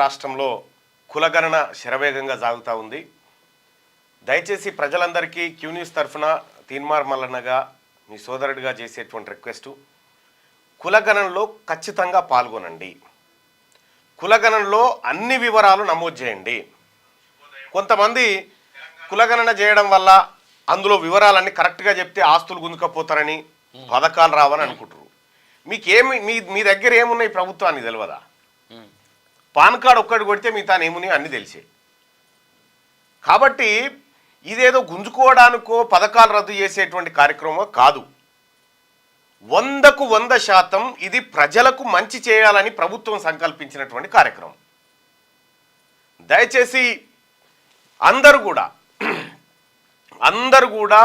రాష్ట్రంలో కులగణన శరవేగంగా సాగుతూ ఉంది. దయచేసి ప్రజలందరికీ క్యూ న్యూస్ తరఫున తీన్మార్ మల్లన్నగా మీ సోదరుడిగా చేసేటువంటి రిక్వెస్టు, కులగణనలో ఖచ్చితంగా పాల్గొనండి. కులగణనలో అన్ని వివరాలు నమోదు చేయండి. కొంతమంది కులగణన చేయడం వల్ల అందులో వివరాలన్నీ కరెక్ట్గా చెప్తే ఆస్తులు గుంజుకపోతారని, పథకాలు రావని అనుకుంటారు. మీకేమి మీ దగ్గర ఏమున్నాయి ప్రభుత్వానికి తెలియదా? పాన్ కార్డు ఒక్కటి కొడితే మీ తాను ఏమున్నాయి అన్నీ తెలిసే. కాబట్టి ఇదేదో గుంజుకోవడానికో పథకాలు రద్దు చేసేటువంటి కార్యక్రమం కాదు. 100కు 100% ఇది ప్రజలకు మంచి చేయాలని ప్రభుత్వం సంకల్పించినటువంటి కార్యక్రమం. దయచేసి అందరూ కూడా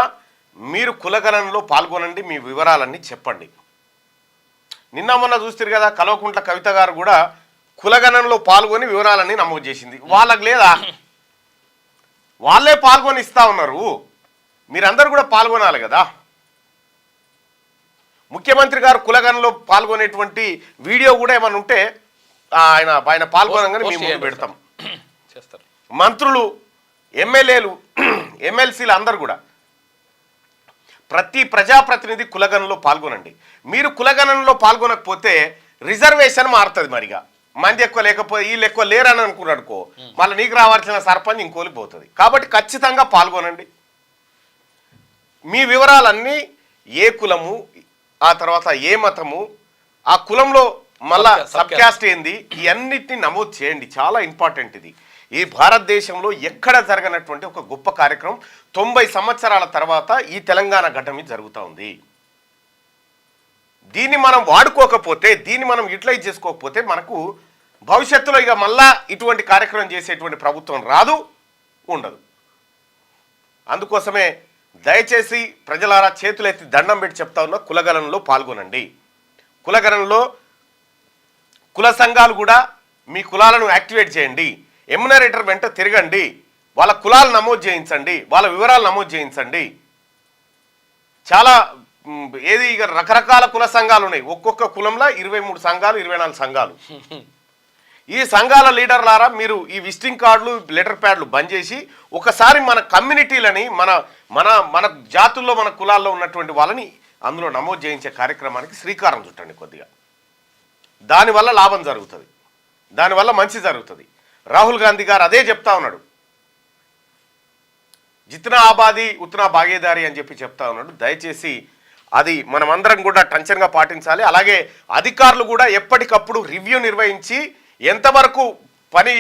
మీరు కులగణనలో పాల్గొనండి, మీ వివరాలన్నీ చెప్పండి. నిన్న మొన్న చూస్తారు కదా, కల్వకుంట్ల కవిత గారు కూడా కులగణనలో పాల్గొని వివరాలన్నీ నమోదు చేసింది. వాళ్ళకి లేదా? వాళ్ళే పాల్గొని ఇస్తా ఉన్నారు. మీరందరూ కూడా పాల్గొనాలి కదా. ముఖ్యమంత్రి గారు కులగణనలో పాల్గొనేటువంటి వీడియో కూడా ఏమైనా ఉంటే ఆయన పాల్గొనగానే మేము ముందు పెడతాం. మంత్రులు, ఎమ్మెల్యేలు, ఎమ్మెల్సీలు అందరూ కూడా, ప్రతి ప్రజాప్రతినిధి కులగణనలో పాల్గొనండి. మీరు కులగణనలో పాల్గొనకపోతే రిజర్వేషన్ మారుతుంది. మరిగా మంది ఎక్కువ లేకపోతే వీళ్ళు ఎక్కువ లేరని అనుకున్నాడుకో, మళ్ళీ నీకు రావాల్సిన సర్పంచ్ ఇంకోలికి పోతుంది. కాబట్టి ఖచ్చితంగా పాల్గొనండి. మీ వివరాలన్నీ ఏ కులము, ఆ తర్వాత ఏ మతము, ఆ కులంలో మళ్ళా సబ్ క్యాస్ట్ ఏంది, ఇవన్నిటిని నమోదు చేయండి. చాలా ఇంపార్టెంట్ ఇది. ఈ భారతదేశంలో ఎక్కడ జరగనటువంటి ఒక గొప్ప కార్యక్రమం 90 సంవత్సరాల తర్వాత ఈ తెలంగాణ గడ్డ మీద జరుగుతూ ఉంది. దీన్ని మనం వాడుకోకపోతే, దీన్ని మనం యూటిలైజ్ చేసుకోకపోతే మనకు భవిష్యత్తులో ఇక మళ్ళా ఇటువంటి కార్యక్రమం చేసేటువంటి ప్రభుత్వం రాదు, ఉండదు. అందుకోసమే దయచేసి ప్రజలారా చేతులెత్తి దండం పెట్టి చెప్తా ఉన్నా, కులగణనలో పాల్గొనండి. కులగణనలో కుల సంఘాలు కూడా మీ కులాలను యాక్టివేట్ చేయండి. ఎమ్యునరేటర్ వెంట తిరగండి, వాళ్ళ కులాలు నమోదు చేయించండి, వాళ్ళ వివరాలు నమోదు చేయించండి. చాలా ఇక రకరకాల కుల సంఘాలు ఉన్నాయి. ఒక్కొక్క కులంలో 23 సంఘాలు, 24 సంఘాలు. ఈ సంఘాల లీడర్లారా మీరు ఈ విజిటింగ్ కార్డులు, లెటర్ ప్యాడ్లు బంద్ చేసి ఒకసారి మన కమ్యూనిటీలని, మన మన మన జాతుల్లో, మన కులాల్లో ఉన్నటువంటి వాళ్ళని అందులో నమోదు చేయించే కార్యక్రమానికి శ్రీకారం చుట్టండి కొద్దిగా. దానివల్ల లాభం జరుగుతుంది, దానివల్ల మంచి జరుగుతుంది. రాహుల్ గాంధీ గారు అదే చెప్తా ఉన్నాడు. జిత్నా ఆబాదీ ఉత్నా భాగీదారీ అని చెప్పి చెప్తా ఉన్నాడు. దయచేసి అది మనమందరం కూడా టెన్షన్గా పాటించాలి. అలాగే అధికారులు కూడా ఎప్పటికప్పుడు రివ్యూ నిర్వహించి ఎంతవరకు పని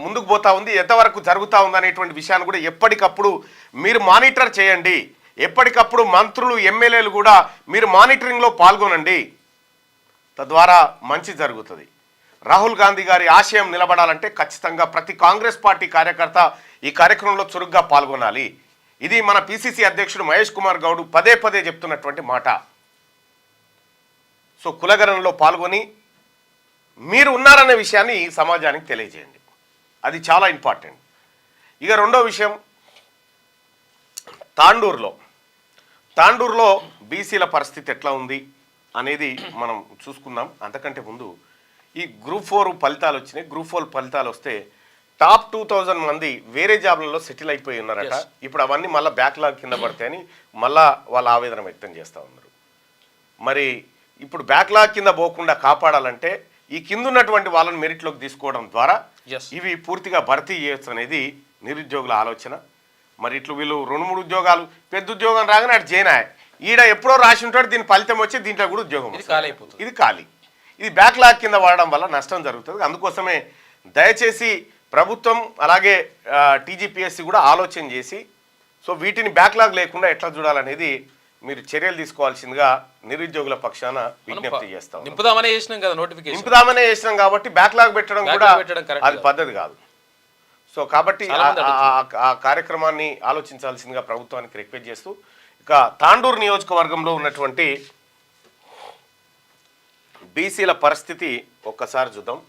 ముందుకు పోతా ఉంది, ఎంతవరకు జరుగుతూ ఉంది అనేటువంటి విషయాన్ని కూడా ఎప్పటికప్పుడు మీరు మానిటర్ చేయండి. ఎప్పటికప్పుడు మంత్రులు, ఎమ్మెల్యేలు కూడా మీరు మానిటరింగ్లో పాల్గొనండి. తద్వారా మంచి జరుగుతుంది. రాహుల్ గాంధీ గారి ఆశయం నిలబడాలంటే ఖచ్చితంగా ప్రతి కాంగ్రెస్ పార్టీ కార్యకర్త ఈ కార్యక్రమంలో చురుగ్గా పాల్గొనాలి. ఇది మన పిసిసి అధ్యక్షుడు మహేష్ కుమార్ గౌడ్ పదే పదే చెప్తున్నటువంటి మాట. సో కులగణనలో పాల్గొని మీరు ఉన్నారనే విషయాన్ని సమాజానికి తెలియజేయండి. అది చాలా ఇంపార్టెంట్. ఇక రెండో విషయం, తాండూరులో బీసీల పరిస్థితి ఎట్లా ఉంది అనేది మనం చూసుకుందాం. అంతకంటే ముందు ఈ గ్రూప్ 4 ఫలితాలు వచ్చినాయి. గ్రూప్ 4 ఫలితాలు వస్తే టాప్ 2000 మంది వేరే జాబ్లలో సెటిల్ అయిపోయి ఉన్నారట. ఇప్పుడు అవన్నీ మళ్ళీ బ్యాక్లాగ్ కింద పడతాయని మళ్ళా వాళ్ళ ఆవేదన వ్యక్తం చేస్తూ ఉన్నారు. మరి ఇప్పుడు బ్యాక్లాగ్ కింద పోకుండా కాపాడాలంటే ఈ కింద ఉన్నటువంటి వాళ్ళని మెరిట్లోకి తీసుకోవడం ద్వారా ఇవి పూర్తిగా భర్తీ చేయొచ్చు అనేది నిరుద్యోగుల ఆలోచన. మరి ఇట్లు వీళ్ళు 2-3 ఉద్యోగాలు, పెద్ద ఉద్యోగం రాగానే అటు జైనాయ్, ఈడ ఎప్పుడో రాసి ఉంటాడు, దీని ఫలితం వచ్చి దీంట్లో కూడా ఉద్యోగం ఇది ఖాళీ. ఇది బ్యాక్లాగ్ కింద వాడడం వల్ల నష్టం జరుగుతుంది. అందుకోసమే దయచేసి ప్రభుత్వం అలాగే టీజీపీఎస్సీ కూడా ఆలోచన చేసి సో వీటిని బ్యాక్లాగ్ లేకుండా ఎట్లా చూడాలనేది మీరు చర్యలు తీసుకోవాల్సిందిగా నిరుద్యోగుల పక్షాన విజ్ఞప్తి చేస్తాం. నింపుదామనే చేసినాం కాబట్టి బ్యాక్లాగ్ పెట్టడం కూడా అది పద్ధతి కాదు. సో కాబట్టి ఆ కార్యక్రమాన్ని ఆలోచించాల్సిందిగా ప్రభుత్వానికి రిక్వెస్ట్ చేస్తూ, ఇక తాండూరు నియోజకవర్గంలో ఉన్నటువంటి బీసీల పరిస్థితి ఒక్కసారి చూద్దాం.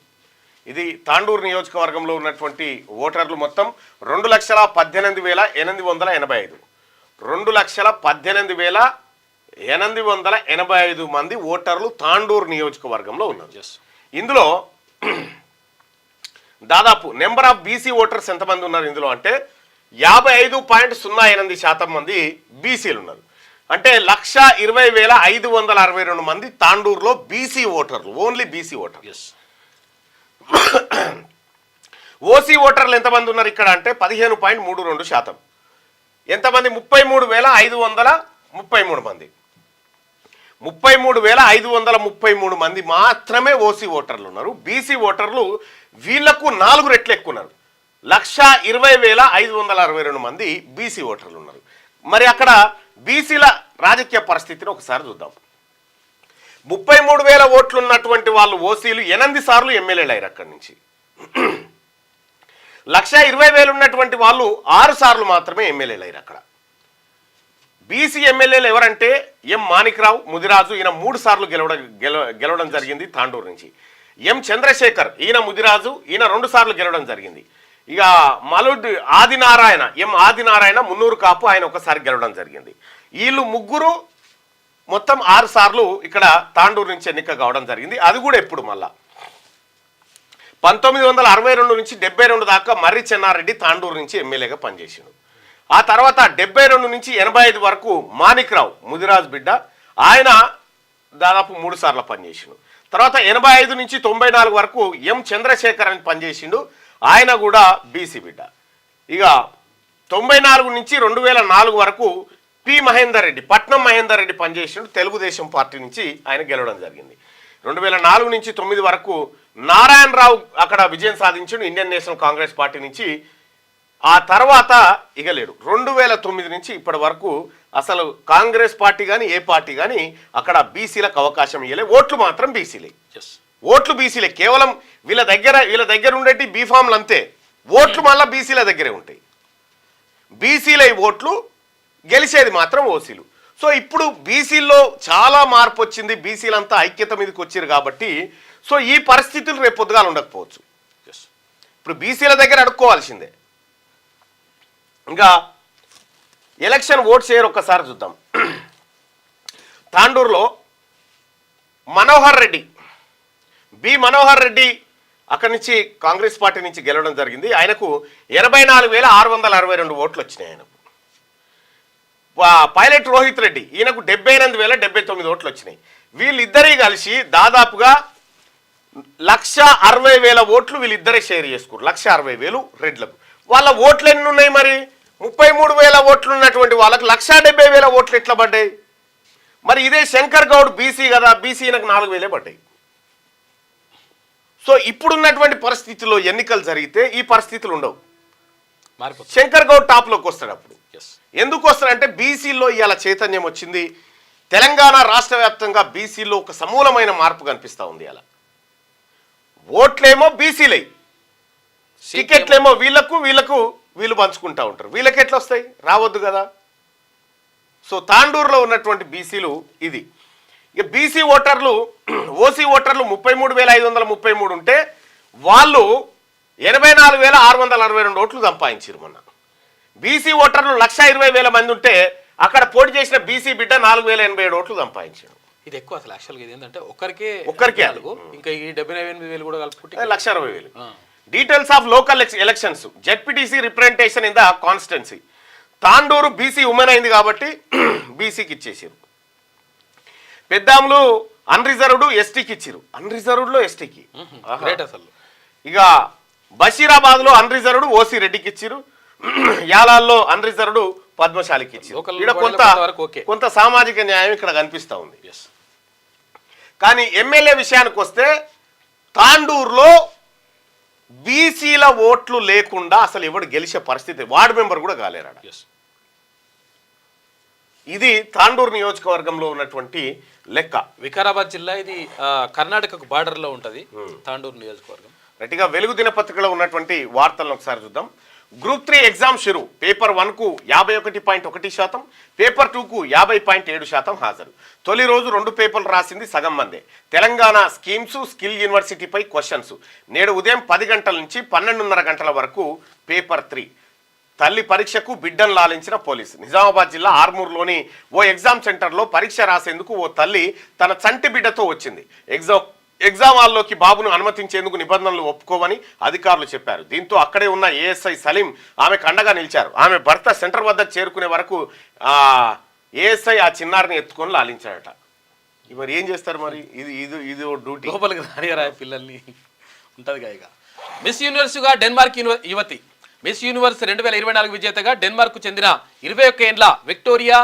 ఇది తాండూరు నియోజకవర్గంలో ఉన్నటువంటి ఓటర్లు మొత్తం 2,18,885 2,18,885 మంది ఓటర్లు తాండూరు నియోజకవర్గంలో ఉన్నారు. ఇందులో దాదాపు నెంబర్ ఆఫ్ బీసీ ఓటర్స్ ఎంతమంది ఉన్నారు ఇందులో అంటే 55.08% మంది బీసీలు ఉన్నారు. అంటే 1,20,562 మంది తాండూరులో బీసీ ఓటర్లు, ఓన్లీ బీసీ ఓటర్లు. ఓసీ ఓటర్లు ఎంతమంది ఉన్నారు ఇక్కడ అంటే 15.32%. ఎంతమంది? 33,533 మంది. 33,533 మంది మాత్రమే ఓసీ ఓటర్లు ఉన్నారు. బీసీ ఓటర్లు వీళ్లకు 4 రెట్లు ఎక్కువ ఉన్నారు. 1,20,562 మంది బీసీ ఓటర్లు ఉన్నారు. మరి అక్కడ బీసీల రాజకీయ పరిస్థితిని ఒకసారి చూద్దాం. 33,000 ఓట్లు ఉన్నటువంటి వాళ్ళు ఓసీలు 8 సార్లు ఎమ్మెల్యేలు అయ్యారు అక్కడి నుంచి. 1,20,000 ఉన్నటువంటి వాళ్ళు 6 సార్లు మాత్రమే ఎమ్మెల్యేలు అయ్యారు అక్కడ. బీసీ ఎమ్మెల్యేలు ఎవరంటే ఎం మాణిక్రావు, ముదిరాజు, ఈయన 3 సార్లు గెలవడం జరిగింది తాండూరు నుంచి. ఎం చంద్రశేఖర్, ఈయన ముదిరాజు, ఈయన 2 సార్లు గెలవడం జరిగింది. ఇక మలుడి ఆదినారాయణ, ఎం ఆదినారాయణ, మున్నూరు కాపు, ఆయన ఒకసారి గెలవడం జరిగింది. వీళ్ళు ముగ్గురు మొత్తం 6 సార్లు ఇక్కడ తాండూరు నుంచి ఎన్నిక కావడం జరిగింది. అది కూడా ఎప్పుడు మళ్ళా 1962 నుంచి 72 దాకా మర్రి చెన్నారెడ్డి తాండూరు నుంచి ఎమ్మెల్యేగా పనిచేసిండు. ఆ తర్వాత 72 నుంచి 85 వరకు మాణిక్రావు, ముదిరాజు బిడ్డ, ఆయన దాదాపు 3 సార్లు పనిచేసిండు. తర్వాత 85 నుంచి 94 వరకు ఎం చంద్రశేఖర్ అని పనిచేసిండు, ఆయన కూడా బీసీ బిడ్డ. ఇక 94 నుంచి 2004 వరకు పి మహేందర్ రెడ్డి, పట్నం మహేందర్ రెడ్డి పనిచేసిండు, తెలుగుదేశం పార్టీ నుంచి ఆయన గెలవడం జరిగింది. 2004 నుంచి 9 వరకు నారాయణరావు అక్కడ విజయం సాధించిండు ఇండియన్ నేషనల్ కాంగ్రెస్ పార్టీ నుంచి. ఆ తర్వాత ఇక లేడు. 2009 నుంచి ఇప్పటి వరకు అసలు కాంగ్రెస్ పార్టీ కానీ ఏ పార్టీ కానీ అక్కడ బీసీలకు అవకాశం ఇవ్వలే. ఓట్లు మాత్రం బీసీలే, ఓట్లు బీసీలే. కేవలం వీళ్ళ దగ్గర ఉండేటి బీఫామ్లు అంతే, ఓట్లు మళ్ళీ బీసీల దగ్గరే ఉంటాయి. బీసీల ఓట్లు గెలిచేది మాత్రం ఓసీలు. సో ఇప్పుడు బీసీల్లో చాలా మార్పు వచ్చింది, బీసీలంతా ఐక్యత మీదకి వచ్చారు కాబట్టి సో ఈ పరిస్థితులు రేపు పొద్దుగాలు ఉండకపోవచ్చు. ఇప్పుడు బీసీల దగ్గర అడుక్కోవాల్సిందే. ఇంకా ఎలక్షన్ ఓట్ షేర్ ఒక్కసారి చూద్దాం. తాండూరులో మనోహర్ రెడ్డి, బి మనోహర్ రెడ్డి అక్కడి నుంచి కాంగ్రెస్ పార్టీ నుంచి గెలవడం జరిగింది. ఆయనకు 84,662 ఓట్లు వచ్చినాయి. ఆయనకు పైలట్ రోహిత్ రెడ్డి, ఈయనకు 78,079 ఓట్లు వచ్చినాయి. వీళ్ళిద్దరే కలిసి దాదాపుగా 1,60,000 ఓట్లు వీళ్ళిద్దరే షేర్ చేసుకున్నారు. 1,60,000 రెడ్లకు. వాళ్ళ ఓట్లు ఎన్ని ఉన్నాయి మరి? 33,000 ఓట్లు ఉన్నటువంటి వాళ్ళకి 1,70,000 ఓట్లు ఎట్లా పడ్డాయి? మరి ఇదే శంకర్ గౌడ్ బీసీ కదా, బీసీ నాకు 4,000 పడ్డాయి. సో ఇప్పుడున్నటువంటి పరిస్థితుల్లో ఎన్నికలు జరిగితే ఈ పరిస్థితులు ఉండవు. శంకర్ గౌడ్ టాప్లోకి వస్తాడు. అప్పుడు ఎందుకు వస్తాడంటే బీసీలో ఇవాళ చైతన్యం వచ్చింది. తెలంగాణ రాష్ట్ర వ్యాప్తంగా బీసీలో ఒక సమూలమైన మార్పు కనిపిస్తూ ఉంది. అలా ఓట్లేమో బీసీలై, టికెట్లేమో వీళ్ళు పంచుకుంటూ ఉంటారు. వీళ్ళకి ఎట్లా వస్తాయి? రావద్దు కదా. సో తాండూరులో ఉన్నటువంటి బీసీలు ఇది. ఇక బీసీ ఓటర్లు, ఓసీ ఓటర్లు 33,533 ఉంటే వాళ్ళు 84,662 ఓట్లు సంపాదించారు మొన్న. బీసీ ఓటర్లు 1,20,000 మంది ఉంటే అక్కడ పోటీ చేసిన బీసీ బిడ్డ 4,087 ఓట్లు సంపాదించాడు. ఇది ఎక్కువ అసలు యాక్చువల్గా ఇది ఏంటంటే ఒక్కరికే ఇంకా ఈ 78,000 కూడా కలుపుకుంటే 1,60,000. Details of local elections, ZPTC representation in the constituency. Tandur BC women అయింది కాబట్టి బీసీకి ఇచ్చేసారు. పెద్దాములు అన్రిజర్వ్డ్ ఎస్టీకి ఇచ్చారు, అన్రిజర్వ్డ్లో ఎస్టీకి. అసలు ఇక బషీరాబాద్లో అన్రిజర్వ్డ్ ఓసీ రెడ్డికి ఇచ్చారు. యాలాల్లో అన్రిజర్వ్డ్ పద్మశాలికి ఇచ్చారు. ఇక్కడ కొంత సామాజిక న్యాయం ఇక్కడ కనిపిస్తూ ఉంది. కానీ ఎమ్మెల్యే విషయానికి వస్తే తాండూరులో బీసీల ఓట్లు లేకుండా అసలు ఎవడు గెలిచే పరిస్థితి, వార్డు మెంబర్ కూడా కాలేరాడ. ఇది తాండూరు నియోజకవర్గంలో ఉన్నటువంటి లెక్క. వికారాబాద్ జిల్లా ఇది కర్ణాటకకు బార్డర్లో ఉంటుంది తాండూరు నియోజకవర్గం. రైట్గా వెలుగు దినపత్రికలో ఉన్నటువంటి వార్తలను ఒకసారి చూద్దాం. గ్రూప్ 3 ఎగ్జామ్ షురు. పేపర్ 1కు 51.1%, పేపర్ 2కు 50.7% హాజరు. తొలి రోజు 2 పేపర్లు రాసింది సగం మందే. తెలంగాణ స్కీమ్స్, స్కిల్ యూనివర్సిటీపై క్వశ్చన్స్. నేడు ఉదయం 10 గంటల నుంచి 12:30 గంటల వరకు పేపర్ 3. తల్లి పరీక్షకు బిడ్డను లాలించిన పోలీసు. నిజామాబాద్ జిల్లా ఆర్మూర్లోని ఓ ఎగ్జామ్ సెంటర్లో పరీక్ష రాసేందుకు ఓ తల్లి తన చంటి బిడ్డతో వచ్చింది. ఎగ్జామ్ హాల్లోకి బాబును అనుమతించేందుకు నిబంధనలు ఒప్పుకోవని అధికారులు చెప్పారు. దీంతో అక్కడే ఉన్న ఏఎస్ఐ సలీం ఆమెకు అండగా నిలిచారు. ఆమె భర్త సెంటర్ వద్దకు చేరుకునే వరకు ఏఎస్ఐ ఆ చిన్నారిని ఎత్తుకొని లాలించాడట. మరి ఏం చేస్తారు మరి? ఇది ఇది ఇది డ్యూటీ. లోపలికి రానియరా పిల్లల్ని ఉంటుంది ఇక. మిస్ యూనివర్స్గా డెన్మార్క్ యువతి. మిస్ యూనివర్స్ 2024 విజేతగా డెన్మార్క్ చెందిన 21 ఏండ్ల విక్టోరియా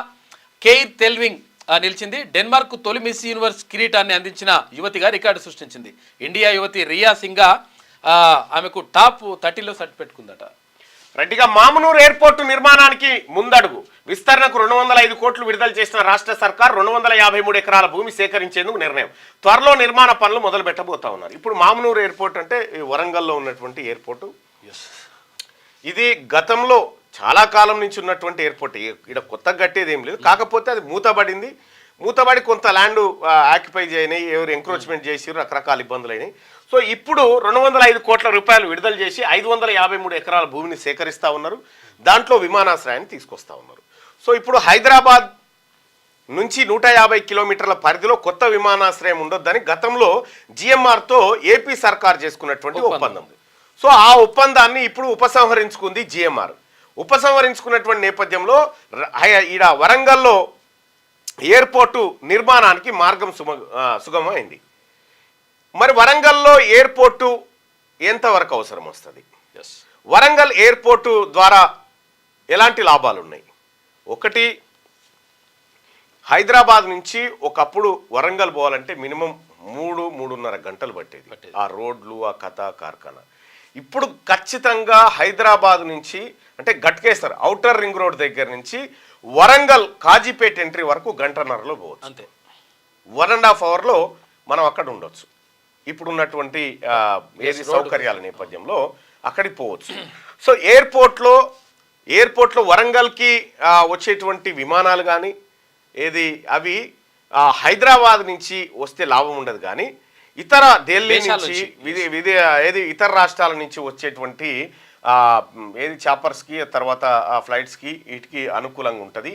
కెయిర్ తెల్వింగ్ నిలిచింది. డెన్మార్క్ తొలి మిస్ యూనివర్స్ కిరీటాన్ని అందించిన యువతిగా రికార్డు సృష్టించింది. ఇండియా యువతి రియా సింగా ఆమెకు టాప్ 30లో సెట్ పెట్టుకుందట. రెడ్డిగా మామునూరు ఎయిర్పోర్టు నిర్మాణానికి ముందడుగు. విస్తరణకు 205 కోట్లు విడుదల చేసిన రాష్ట్ర సర్కార్ 253 ఎకరాల భూమి సేకరించేందుకు నిర్ణయం. త్వరలో నిర్మాణ పనులు మొదలు పెట్టబోతా ఉన్నారు. ఇప్పుడు మామునూరు ఎయిర్పోర్ట్ అంటే వరంగల్లో ఉన్నటువంటి ఎయిర్పోర్టు. ఇది గతంలో చాలా కాలం నుంచి ఉన్నటువంటి ఎయిర్పోర్ట్. ఇక్కడ కొత్తగా కట్టేది ఏం లేదు. కాకపోతే అది మూతబడి కొంత ల్యాండ్ ఆక్యుపై చేయని, ఎవరు ఎంక్రోచ్మెంట్ చేసి రకరకాల ఇబ్బందులు అయినాయి. సో ఇప్పుడు 205 కోట్ల రూపాయలు విడుదల చేసి 553 ఎకరాల భూమిని సేకరిస్తూ ఉన్నారు. దాంట్లో విమానాశ్రయాన్ని తీసుకొస్తా ఉన్నారు. సో ఇప్పుడు హైదరాబాద్ నుంచి 150 కిలోమీటర్ల పరిధిలో కొత్త విమానాశ్రయం ఉండొద్దని గతంలో జిఎంఆర్తో ఏపీ సర్కార్ చేసుకున్నటువంటి ఒప్పందం. సో ఆ ఒప్పందాన్ని ఇప్పుడు ఉపసంహరించుకుంది జిఎంఆర్. ఉపసంహరించుకున్నటువంటి నేపథ్యంలో ఈడ వరంగల్లో ఎయిర్పోర్టు నిర్మాణానికి మార్గం సుగమమైంది. మరి వరంగల్లో ఎయిర్పోర్టు ఎంతవరకు అవసరం వస్తుంది? వరంగల్ ఎయిర్పోర్టు ద్వారా ఎలాంటి లాభాలు ఉన్నాయి? ఒకటి, హైదరాబాద్ నుంచి ఒకప్పుడు వరంగల్ పోవాలంటే మినిమం 3-3.5 గంటలు పట్టేది. ఆ రోడ్లు, ఆ కథ కార్ఖానా. ఇప్పుడు ఖచ్చితంగా హైదరాబాద్ నుంచి అంటే గట్కేసర్ ఔటర్ రింగ్ రోడ్ దగ్గర నుంచి వరంగల్ కాజీపేట్ ఎంట్రీ వరకు 1.5 గంటలో పోవచ్చు. అంతే. 1.5 అవర్లో మనం అక్కడ ఉండొచ్చు. ఇప్పుడు ఉన్నటువంటి ఏది సౌకర్యాల నేపథ్యంలో అక్కడికి పోవచ్చు. సో ఎయిర్పోర్ట్లో వరంగల్కి వచ్చేటువంటి విమానాలు కానీ అవి హైదరాబాద్ నుంచి వస్తే లాభం ఉండదు. కానీ ఇతర ఢిల్లీ నుంచి ఇతర రాష్ట్రాల నుంచి వచ్చేటువంటి చాపర్స్కి, తర్వాత ఫ్లైట్స్కి, వీటికి అనుకూలంగా ఉంటుంది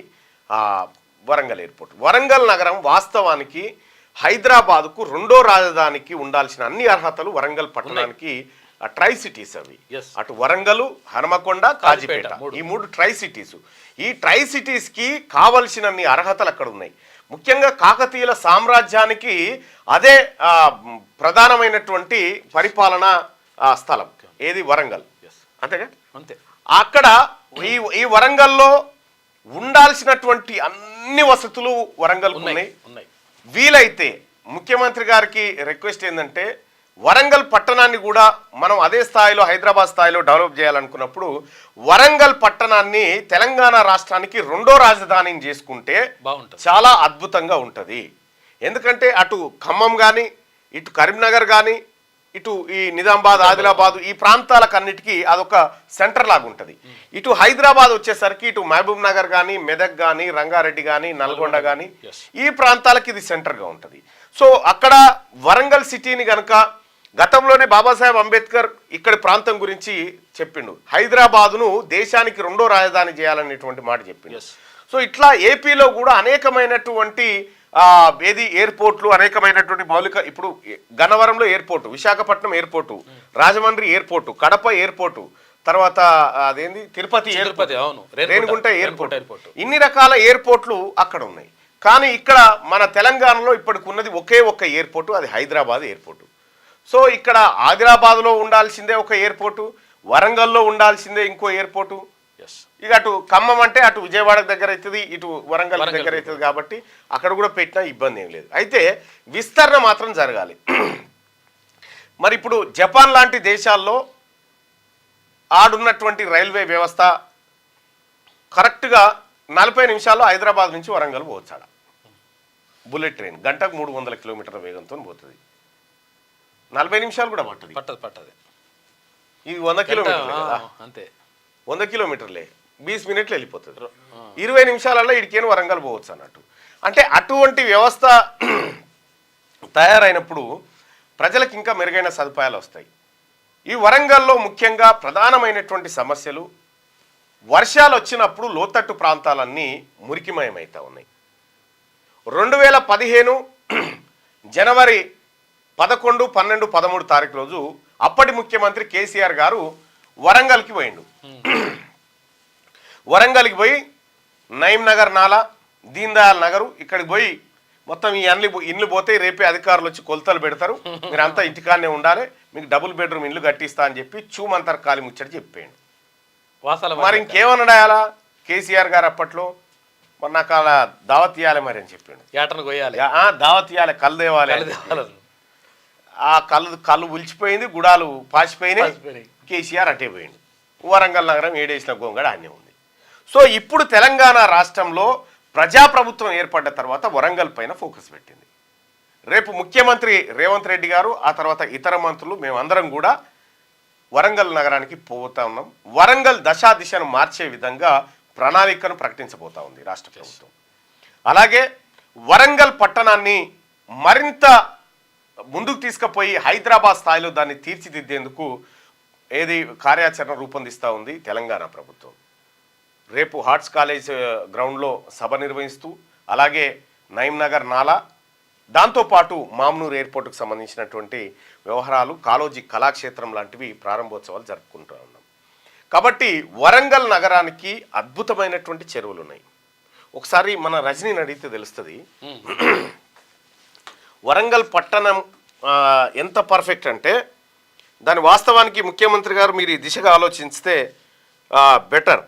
వరంగల్ ఎయిర్పోర్ట్. వరంగల్ నగరం వాస్తవానికి హైదరాబాద్కు రెండో రాజధానికి ఉండాల్సిన అన్ని అర్హతలు వరంగల్ పట్టణానికి ట్రై సిటీస్ అవి. అటు వరంగల్, హనుమకొండ, కాజీపేట, ఈ 3 ట్రై సిటీస్. ఈ ట్రై సిటీస్కి కావలసినన్ని అర్హతలు అక్కడ ఉన్నాయి. ముఖ్యంగా కాకతీయుల సామ్రాజ్యానికి అదే ప్రధానమైనటువంటి పరిపాలనా స్థలం ఏది వరంగల్. అంతేగా? అంతే. అక్కడ ఈ వరంగల్లో ఉండాల్సినటువంటి అన్ని వసతులు వరంగల్ ఉన్నాయి. వీలైతే ముఖ్యమంత్రి గారికి రిక్వెస్ట్ ఏంటంటే వరంగల్ పట్టణాన్ని కూడా మనం అదే స్థాయిలో హైదరాబాద్ స్థాయిలో డెవలప్ చేయాలనుకున్నప్పుడు వరంగల్ పట్టణాన్ని తెలంగాణ రాష్ట్రానికి రెండో రాజధానిని చేసుకుంటే చాలా అద్భుతంగా ఉంటుంది. ఎందుకంటే అటు ఖమ్మం కానీ, ఇటు కరీంనగర్ కానీ, ఇటు ఈ నిజామాబాద్, ఆదిలాబాద్ ఈ ప్రాంతాలకన్నిటికీ అదొక సెంటర్ లాగా ఉంటుంది. ఇటు హైదరాబాద్ వచ్చేసరికి ఇటు మహబూబ్ నగర్ కానీ, మెదక్ కానీ, రంగారెడ్డి కానీ, నల్గొండ కానీ ఈ ప్రాంతాలకి ఇది సెంటర్గా ఉంటుంది. సో అక్కడ వరంగల్ సిటీని కనుక గతంలోనే బాబాసాహెబ్ అంబేద్కర్ ఇక్కడి ప్రాంతం గురించి చెప్పిండు. హైదరాబాదును దేశానికి రెండో రాజధాని చేయాలనేటువంటి మాట చెప్పిండు. సో ఇట్లా ఏపీలో కూడా అనేకమైనటువంటి ఎయిర్పోర్ట్లు, అనేకమైనటువంటి మౌలిక, ఇప్పుడు గన్నవరంలో airport, Visakhapatnam airport, Rajahmundry airport, Kadapa airport, తర్వాత అదేంది తిరుపతి ఎయిర్పోర్ట్, రేణిగుంట ఎయిర్పోర్ట్, ఇన్ని రకాల ఎయిర్పోర్ట్లు అక్కడ ఉన్నాయి. కానీ ఇక్కడ మన తెలంగాణలో ఇప్పటికి ఉన్నది ఒకే ఒక్క ఎయిర్పోర్టు, అది హైదరాబాద్ ఎయిర్పోర్టు. సో ఇక్కడ ఆదిలాబాద్లో ఉండాల్సిందే ఒక ఎయిర్పోర్టు, వరంగల్లో ఉండాల్సిందే ఇంకో ఎయిర్పోర్టు. ఇక అటు ఖమ్మం అంటే అటు విజయవాడ దగ్గర అవుతుంది, ఇటు వరంగల్ దగ్గర అవుతుంది. కాబట్టి అక్కడ కూడా పెట్టినా ఇబ్బంది ఏం లేదు. అయితే విస్తరణ మాత్రం జరగాలి. మరి ఇప్పుడు జపాన్ లాంటి దేశాల్లో ఆడున్నటువంటి రైల్వే వ్యవస్థ కరెక్ట్గా 40 నిమిషాల్లో హైదరాబాద్ నుంచి వరంగల్ పోవచ్చాడ. బుల్లెట్ ట్రైన్ గంటకు 300 కిలోమీటర్ల వేగంతో పోతుంది. 40 నిమిషాలు కూడా పట్టదు. ఇది 100 కిలోమీటర్లే కదా, అంతే. 100 కిలోమీటర్లే 20 మినిట్లు వెళ్ళిపోతుంది. 20 నిమిషాలలో ఇడికేను వరంగల్ పోవచ్చు అన్నట్టు. అంటే అటువంటి వ్యవస్థ తయారైనప్పుడు ప్రజలకు ఇంకా మెరుగైన సదుపాయాలు వస్తాయి. ఈ వరంగల్లో ముఖ్యంగా ప్రధానమైనటువంటి సమస్యలు, వర్షాలు వచ్చినప్పుడు లోతట్టు ప్రాంతాలన్నీ మురికిమయమవుతా ఉన్నాయి. 2015 జనవరి 11, 12, 13 తారీఖు రోజు అప్పటి ముఖ్యమంత్రి కేసీఆర్ గారు వరంగల్కి పోయిండు. వరంగల్కి పోయి నయీం నగర్ నాలా, దీన్ దయాల్ నగరు ఇక్కడికి పోయి మొత్తం ఈ ఇండ్లు పోతే రేపే అధికారులు వచ్చి కొలతలు పెడతారు, మీరు అంతా ఇంటికాడనే ఉండాలి, మీకు డబుల్ బెడ్రూమ్ ఇల్లు కట్టిస్తా అని చెప్పి చూమంతర్ కాలి ముచ్చట చెప్పాడు. మరి ఇంకేమన్నాడు అలా కేసీఆర్ గారు అప్పట్లో, మరి నాకు అలా దావత్ ఇవ్వాలి మరి అని చెప్పిండు. దావత్ ఇవ్వాలి, కళ్ళు తేవాలి. ఆ కళ్ళు ఉలిచిపోయింది, గుడాలు పాసిపోయినాయి. కేసీఆర్ అటే పోయిండు. వరంగల్ నగరం ఏడేసిన గోంగడ అన్నీ ఉంది. సో ఇప్పుడు తెలంగాణ రాష్ట్రంలో ప్రజాప్రభుత్వం ఏర్పడ్డ తర్వాత వరంగల్ పైన ఫోకస్ పెట్టింది. రేపు ముఖ్యమంత్రి రేవంత్ రెడ్డి గారు, ఆ తర్వాత ఇతర మంత్రులు, మేమందరం కూడా వరంగల్ నగరానికి పోతా ఉన్నాం. వరంగల్ దిశను మార్చే విధంగా ప్రణాళికను ప్రకటించబోతా ఉంది రాష్ట్ర ప్రభుత్వం. అలాగే వరంగల్ పట్టణాన్ని మరింత ముందుకు తీసుకుపోయి హైదరాబాద్ స్థాయిలో దాన్ని తీర్చిదిద్దేందుకు కార్యాచరణ రూపొందిస్తూ ఉంది తెలంగాణ ప్రభుత్వం. రేపు హార్ట్స్ కాలేజ్ గ్రౌండ్లో సభ నిర్వహిస్తూ, అలాగే నయీం నగర్ నాలా, దాంతోపాటు మామ్నూర్ ఎయిర్పోర్టుకు సంబంధించినటువంటి వ్యవహారాలు, కాళోజీ కళాక్షేత్రం లాంటివి ప్రారంభోత్సవాలు జరుపుకుంటూ ఉన్నాం. కాబట్టి వరంగల్ నగరానికి అద్భుతమైనటువంటి చెరువులు ఉన్నాయి. ఒకసారి మన రజనీని అడిగితే తెలుస్తుంది వరంగల్ పట్టణం ఎంత పర్ఫెక్ట్ అంటే. దాని వాస్తవానికి ముఖ్యమంత్రి గారు మీరు ఈ దిశగా ఆలోచిస్తే బెటర్.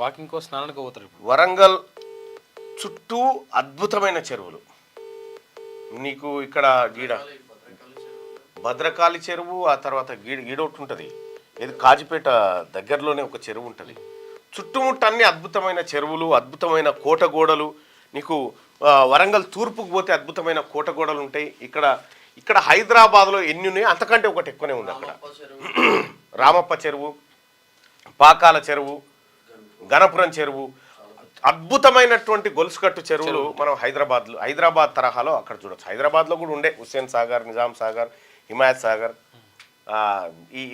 వాకింగ్ కో స్నానానికి పోతారు. వరంగల్ చుట్టూ అద్భుతమైన చెరువులు. నీకు ఇక్కడ గీడ భద్రకాళి చెరువు, ఆ తర్వాత గీడొకటి ఉంటుంది, ఇది కాజిపేట దగ్గరలోనే ఒక చెరువు ఉంటుంది. చుట్టుముట్ట అన్ని అద్భుతమైన చెరువులు, అద్భుతమైన కోటగోడలు. నీకు వరంగల్ తూర్పుకు పోతే అద్భుతమైన కోటగోడలు ఉంటాయి. ఇక్కడ హైదరాబాద్లో ఎన్ని ఉన్నాయి అంతకంటే ఒకటి ఎక్కువనే ఉంది. అక్కడ రామప్ప చెరువు, పాకాల చెరువు, గణపురం చెరువు, అద్భుతమైనటువంటి గొలుసుకట్టు చెరువులు మనం హైదరాబాద్ తరహాలో అక్కడ చూడొచ్చు. హైదరాబాద్లో కూడా ఉండే హుస్సేన్ సాగర్, నిజాం సాగర్, హిమాయత్ సాగర్,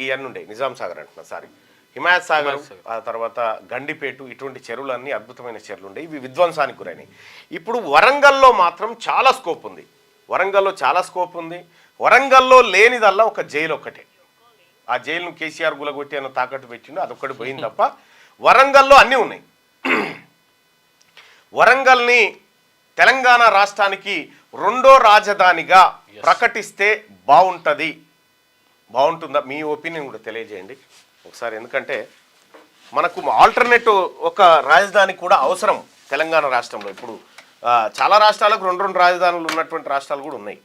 ఇవన్నీ ఉండే. నిజాం సాగర్ అంటున్నా, సారీ, హిమాయత్ సాగర్, ఆ తర్వాత గండిపేటు, ఇటువంటి చెరువులన్నీ అద్భుతమైన చెరువులు ఉండే. ఇవి విధ్వంసానికి గురైనవి. ఇప్పుడు వరంగల్లో మాత్రం చాలా స్కోప్ ఉంది. వరంగల్లో లేనిదల్లా ఒక జైలు ఒక్కటే. ఆ జైలును కేసీఆర్ గులగొట్టి అన్న తాకట్టు పెట్టిండు, అదొక్కటి పోయింది తప్ప వరంగల్లో అన్నీ ఉన్నాయి. వరంగల్ని తెలంగాణ రాష్ట్రానికి రెండో రాజధానిగా ప్రకటిస్తే బాగుంటుందా? మీ ఒపీనియన్ కూడా తెలియజేయండి ఒకసారి. ఎందుకంటే మనకు ఆల్టర్నేటివ్ ఒక రాజధాని కూడా అవసరం తెలంగాణ రాష్ట్రంలో. ఇప్పుడు చాలా రాష్ట్రాలకు రెండు రాజధానులు ఉన్నటువంటి రాష్ట్రాలు కూడా ఉన్నాయి.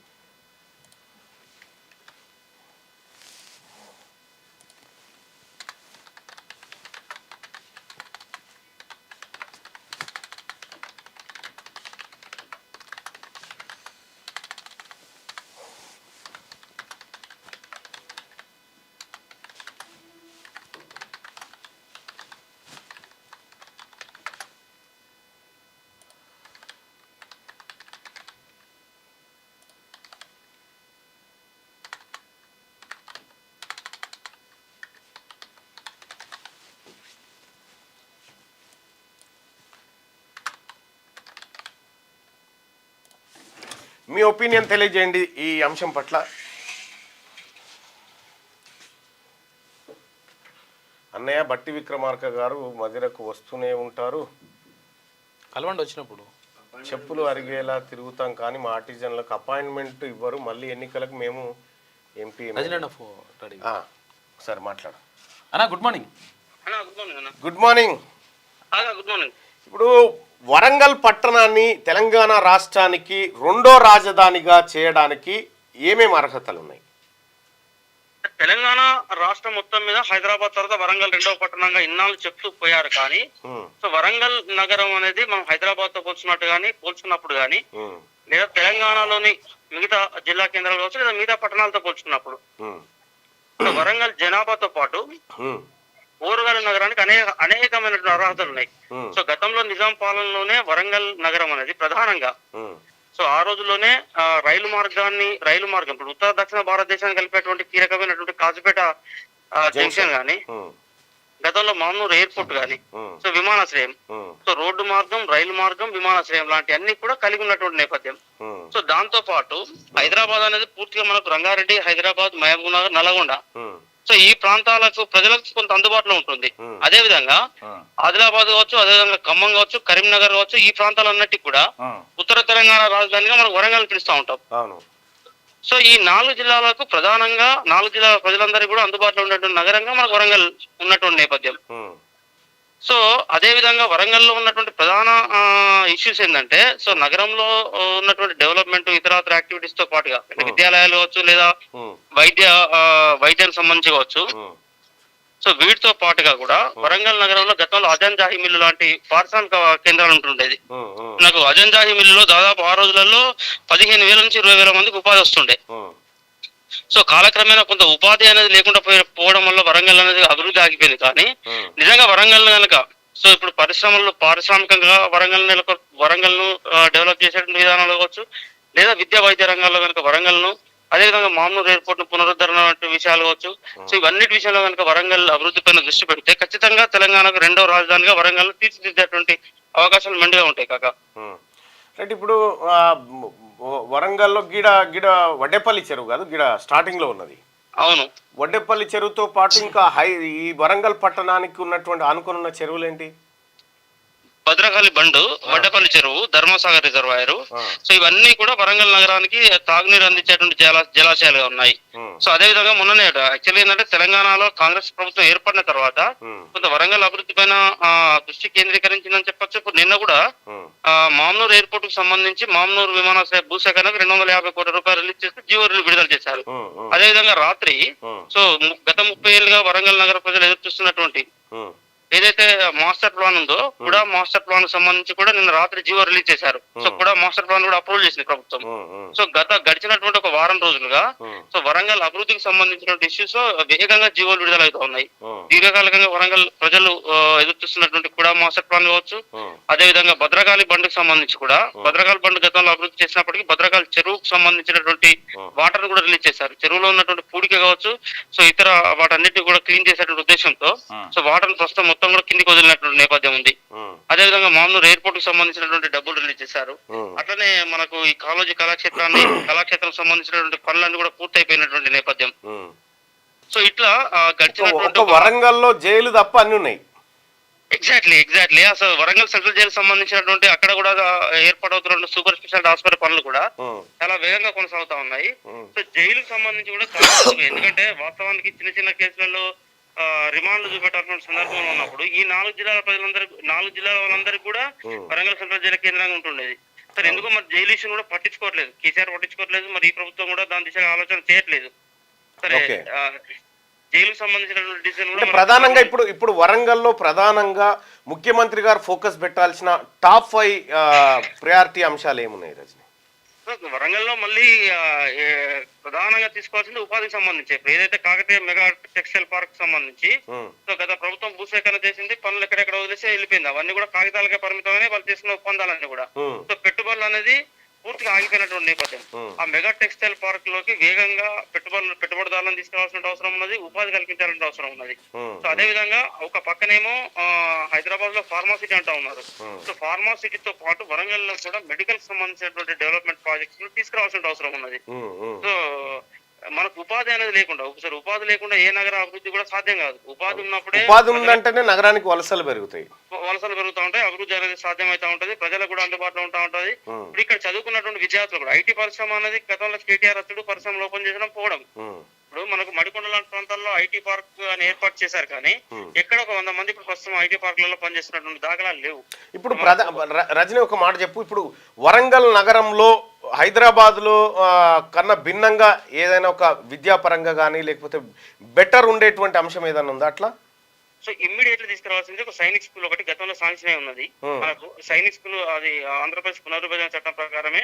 మీ ఒపీనియన్ తెలియజేయండి ఈ అంశం పట్ల. అన్నయ్య బట్టి విక్రమార్క గారు మదిరకు వస్తూనే ఉంటారు, కలవండి వచ్చినప్పుడు చెప్పులు అరిగేలా తిరుగుతాం కానీ మా ఆర్టిజన్లకు అపాయింట్మెంట్ ఇవ్వరు, మళ్ళీ ఎన్నికలకు మేము ఎంపీ. ఒకసారి మాట్లాడు అన్నా. Good morning. Good morning. ఇప్పుడు వరంగల్ పట్టణాన్ని తెలంగాణ రాష్ట్రానికి రెండో రాజధానిగా చేయడానికి ఏమేమి అర్హతలు ఉన్నాయి? తెలంగాణ రాష్ట్రం మొత్తం మీద హైదరాబాద్ తర్వాత వరంగల్ రెండవ పట్టణంగా ఇన్నాళ్ళు చెప్తూ పోయారు. కానీ సో వరంగల్ నగరం అనేది మనం హైదరాబాద్ తో పోల్చుకున్నప్పుడు కానీ లేదా తెలంగాణలోని మిగతా జిల్లా కేంద్రాలు కావచ్చు లేదా మిగతా పట్టణాలతో పోల్చుకున్నప్పుడు వరంగల్ జనాభాతో పాటు ఓరుగల్ నగరానికి అనేకమైనటువంటి అర్హతలు ఉన్నాయి. సో గతంలో నిజాం పాలనలోనే వరంగల్ నగరం అనేది ప్రధానంగా సో ఆ రోజుల్లోనే రైలు మార్గం ఇప్పుడు ఉత్తర దక్షిణ భారతదేశాన్ని కలిపేటువంటి కీలకమైనటువంటి కాజుపేట జంక్షన్ గానీ, గతంలో మామూలు ఎయిర్పోర్ట్ గానీ, సో విమానాశ్రయం, సో రోడ్డు మార్గం, రైలు మార్గం, విమానాశ్రయం లాంటి అన్ని కూడా కలిగి ఉన్నటువంటి నేపథ్యం. సో దాంతో పాటు హైదరాబాద్ అనేది పూర్తిగా మనకు రంగారెడ్డి, హైదరాబాద్, మహబూబ్ నగర్, నల్గొండ, సో ఈ ప్రాంతాలకు ప్రజలకు కొంత అందుబాటులో ఉంటుంది. అదే విధంగా ఆదిలాబాద్ కావచ్చు, అదేవిధంగా ఖమ్మం కావచ్చు, కరీంనగర్ కావచ్చు, ఈ ప్రాంతాలన్నిటికీ కూడా ఉత్తర తెలంగాణ రాజధానిగా మనకు వరంగల్ పిలుస్తూ ఉంటాం. సో ఈ 4 జిల్లాలకు ప్రధానంగా 4 జిల్లాల ప్రజలందరికీ కూడా అందుబాటులో ఉన్నటువంటి నగరంగా మనకు వరంగల్ ఉన్నటువంటి నేపథ్యం. సో అదే విధంగా వరంగల్లో ఉన్నటువంటి ప్రధాన ఇష్యూస్ ఏంటంటే, సో నగరంలో ఉన్నటువంటి డెవలప్మెంట్, ఇతరత్ర యాక్టివిటీస్ తో పాటుగా విద్యాలయాలు కావచ్చు, లేదా వైద్యానికి సంబంధించి కావచ్చు, సో వీటితో పాటుగా కూడా వరంగల్ నగరంలో గతంలో అజంజాహి మిల్లు లాంటి పారిశ్రామిక కేంద్రాలు ఉంటుండేది. నాకు అజంజాహి మిల్లులో దాదాపు ఆ రోజులలో 15,000 నుంచి 20,000 మందికి ఉపాధి వస్తుండే. సో కాలక్రమేణా కొంత ఉపాధి అనేది లేకుండా పోవడం వల్ల వరంగల్ అనేది అభివృద్ధి ఆగిపోయింది. కానీ నిజంగా వరంగల్ కనుక సో ఇప్పుడు పారిశ్రామికంగా వరంగల్ ను డెవలప్ చేసేటువంటి విధానాలు కావచ్చు, లేదా విద్యా వైద్య రంగాల్లో కనుక వరంగల్ ను, అదేవిధంగా మామూలు ఎయిర్పోర్ట్ ను పునరుద్ధరణ వంటి విషయాలు కావచ్చు, సో ఇవన్నిటి విషయంలో కనుక వరంగల్ అభివృద్ధి పైన దృష్టి పెడితే ఖచ్చితంగా తెలంగాణకు 2వ రాజధానిగా వరంగల్ తీర్చిదిద్దేటువంటి అవకాశాలు మెండుగా ఉంటాయి కాక. రైట్. ఇప్పుడు వరంగల్లో గిడ వడ్డేపల్లి చెరువు కాదు, గిడ స్టార్టింగ్ లో ఉన్నది. అవును, వడ్డేపల్లి చెరువుతో పాటు ఇంకా ఈ వరంగల్ పట్టణానికి ఉన్నటువంటి ఆనుకున్న చెరువులు ఏంటి? భద్రకాళి బండు, వడ్డపల్లి చెరువు, ధర్మసాగర్ రిజర్వాయర్, సో ఇవన్నీ కూడా వరంగల్ నగరానికి తాగునీరు అందించేటువంటి జలాశయాలుగా ఉన్నాయి. సో అదే విధంగా మొన్ననే యాక్చువల్లీ ఏంటంటే తెలంగాణలో కాంగ్రెస్ ప్రభుత్వం ఏర్పడిన తర్వాత కొంత వరంగల్ అభివృద్ధి పైన దృష్టి కేంద్రీకరించిందని చెప్పొచ్చు. ఇప్పుడు నిన్న కూడా మామ్నూర్ ఎయిర్పోర్ట్ కు సంబంధించి మామ్నూర్ విమానాశ్రయ భూసేకరణకు 250 కోట్ల రూపాయలు రిలీజ్ చేస్తే జీవో విడుదల చేశారు. అదేవిధంగా రాత్రి సో గత 30 ఏళ్ళుగా వరంగల్ నగర ప్రజలు ఎదురు చూస్తున్నటువంటి ఏదైతే మాస్టర్ ప్లాన్ ఉందో కూడా మాస్టర్ ప్లాన్ కు సంబంధించి కూడా నిన్న రాత్రి జీవో రిలీజ్ చేశారు. సో కూడా మాస్టర్ ప్లాన్ కూడా అప్రూవల్ చేసింది ప్రభుత్వం. సో గడిచినటువంటి ఒక వారం రోజులుగా సో వరంగల్ అభివృద్ధికి సంబంధించినటువంటి ఇష్యూస్ వేగంగా జీవోలు విడుదల అవుతా ఉన్నాయి. దీర్ఘకాలికంగా వరంగల్ ప్రజలు ఎదురు చూస్తున్నటువంటి కూడా మాస్టర్ ప్లాన్ కావచ్చు, అదేవిధంగా భద్రకాళి బండుకు సంబంధించి కూడా భద్రకాళి బండు గతంలో అభివృద్ధి చేసినప్పటికీ భద్రకాళి చెరువుకు సంబంధించినటువంటి వాటర్ కూడా రిలీజ్ చేశారు. చెరువులో ఉన్నటువంటి పూడిక కావచ్చు, సో ఇతర వాటన్నిటిని కూడా క్లీన్ చేసేటువంటి ఉద్దేశంతో సో వాటర్ ప్రస్తుతం మొత్తం కూడా కిందికి వదిలినటువంటి నేపథ్యం ఉంది. అదేవిధంగా మామూలు ఎయిర్పోర్ట్ కు సంబంధించినటువంటి డబ్బులు రిలీజ్ చేశారు. అట్లనే మనకు ఈ కాలేజీ కళాక్షేత్రం సంబంధించినటువంటి పనులన్నీ కూడా పూర్తయిపోయినటువంటి నేపథ్యం. సో ఇట్లా గడిచినటువంటి వరంగల్లో జైలు తప్ప అన్ని ఉన్నాయి. ఎగ్జాక్ట్లీ అసలు వరంగల్ సెంట్రల్ జైలు సంబంధించినటువంటి అక్కడ కూడా ఏర్పాటవుతున్న సూపర్ స్పెషాలిటీ హాస్పిటల్ పనులు కూడా చాలా వేగంగా కొనసాగుతా ఉన్నాయి. సో జైలుకు సంబంధించి కూడా చాలా ఎందుకంటే వాస్తవానికి చిన్న చిన్న కేసులలో రిమాండ్లు చూపెట్టాల్సిన సందర్భంలో ఉన్నప్పుడు ఈ 4 జిల్లాల వాళ్ళందరికీ కూడా వరంగల్ సెంట్రల్ జైలు కేంద్రంగా ఉంటుండేది. సరే ఎందుకో మరి జైలు ఇష్యూని కూడా పట్టించుకోవట్లేదు, కేసీఆర్ పట్టించుకోవట్లేదు, మరి ఈ ప్రభుత్వం కూడా దాని దిశగా ఆలోచన చేయట్లేదు. సరే జైలుకు సంబంధించినటువంటి డిసిజన్ కూడా ప్రధానంగా ఇప్పుడు వరంగల్లో ప్రధానంగా ముఖ్యమంత్రి గారు ఫోకస్ పెట్టాల్సిన టాప్ 5 ప్రయారిటీ అంశాలు ఏమున్నాయి రజని? వరంగల్లో మళ్ళీ ప్రధానంగా తీసుకోవాల్సింది ఉపాధికి సంబంధించి ఇప్పుడు ఏదైతే కాకతీయ మెగా టెక్స్టైల్ పార్క్ సంబంధించి సో గత ప్రభుత్వం భూసేకరణ చేసింది, పనులు ఎక్కడెక్కడ వదిలేసి వెళ్ళిపోయింది. అవన్నీ కూడా కాగితాలకే పరిమితమని వాళ్ళు తీసుకున్న ఒప్పందాలన్నీ కూడా సో పెట్టుబడులు అనేది పూర్తిగా ఆగిపోయినటువంటి నేపథ్యం. ఆ మెగా టెక్స్టైల్ పార్క్ లోకి వేగంగా పెట్టుబడిదారులను తీసుకురావాల్సిన అవసరం ఉన్నది, ఉపాధి కల్పించాల్సిన అవసరం ఉన్నది. సో అదే విధంగా ఒక పక్కనేమో హైదరాబాద్ లో ఫార్మాసిటీ అంటా ఉన్నారు. సో ఫార్మాసిటీతో పాటు వరంగల్ లో కూడా మెడికల్ సంబంధించినటువంటి డెవలప్మెంట్ ప్రాజెక్ట్స్ తీసుకురావాల్సిన అవసరం ఉన్నది. సో మనకు ఉపాధి అనేది లేకుండా ఒకసారి ఉపాధి లేకుండా ఏ నగర అభివృద్ధి కూడా సాధ్యం కాదు. ఉపాధి ఉన్నప్పుడే ఉపాధి ఉందంటేనే నగరానికి వలసలు పెరుగుతూ ఉంటాయి, అభివృద్ధి అనేది సాధ్యమైతా ఉంటది, ప్రజలకు కూడా అందుబాటులో ఉంటా ఉంటది. ఇప్పుడు ఇక్కడ చదువుకున్నటువంటి విద్యార్థులు కూడా ఐటీ పరిశ్రమ అనేది గతంలో కేటీఆర్ అతడు పరిశ్రమలు ఓపెన్ చేయడం పోవడం. ఇప్పుడు మనకు మడికొండ లాంటి ప్రాంతాల్లో ఐటీ పార్క్ అని ఏర్పాటు చేశారు, కానీ ఎక్కడ ఒక 100 మంది ఇప్పుడు ప్రస్తుతం ఐటీ పార్కులలో పనిచేస్తున్నటువంటి దాఖలాలు లేవు. ఇప్పుడు రజని ఒక మాట చెప్పు, ఇప్పుడు వరంగల్ నగరంలో హైదరాబాద్ లో కన్నా భిన్నంగా ఏదైనా ఒక విద్యాపరంగా కానీ లేకపోతే బెటర్ ఉండేటువంటి అంశం ఏదైనా ఉందా? అట్లా సో ఇమ్మీడియట్లీ తీసుకురావాల్సింది ఒక సైనిక్ స్కూల్ ఒకటి గతంలో శాంక్షన్ అయి ఉన్నది. మనకు సైనిక్ స్కూల్ అది ఆంధ్రప్రదేశ్ పునర్విభజన చట్టం ప్రకారమే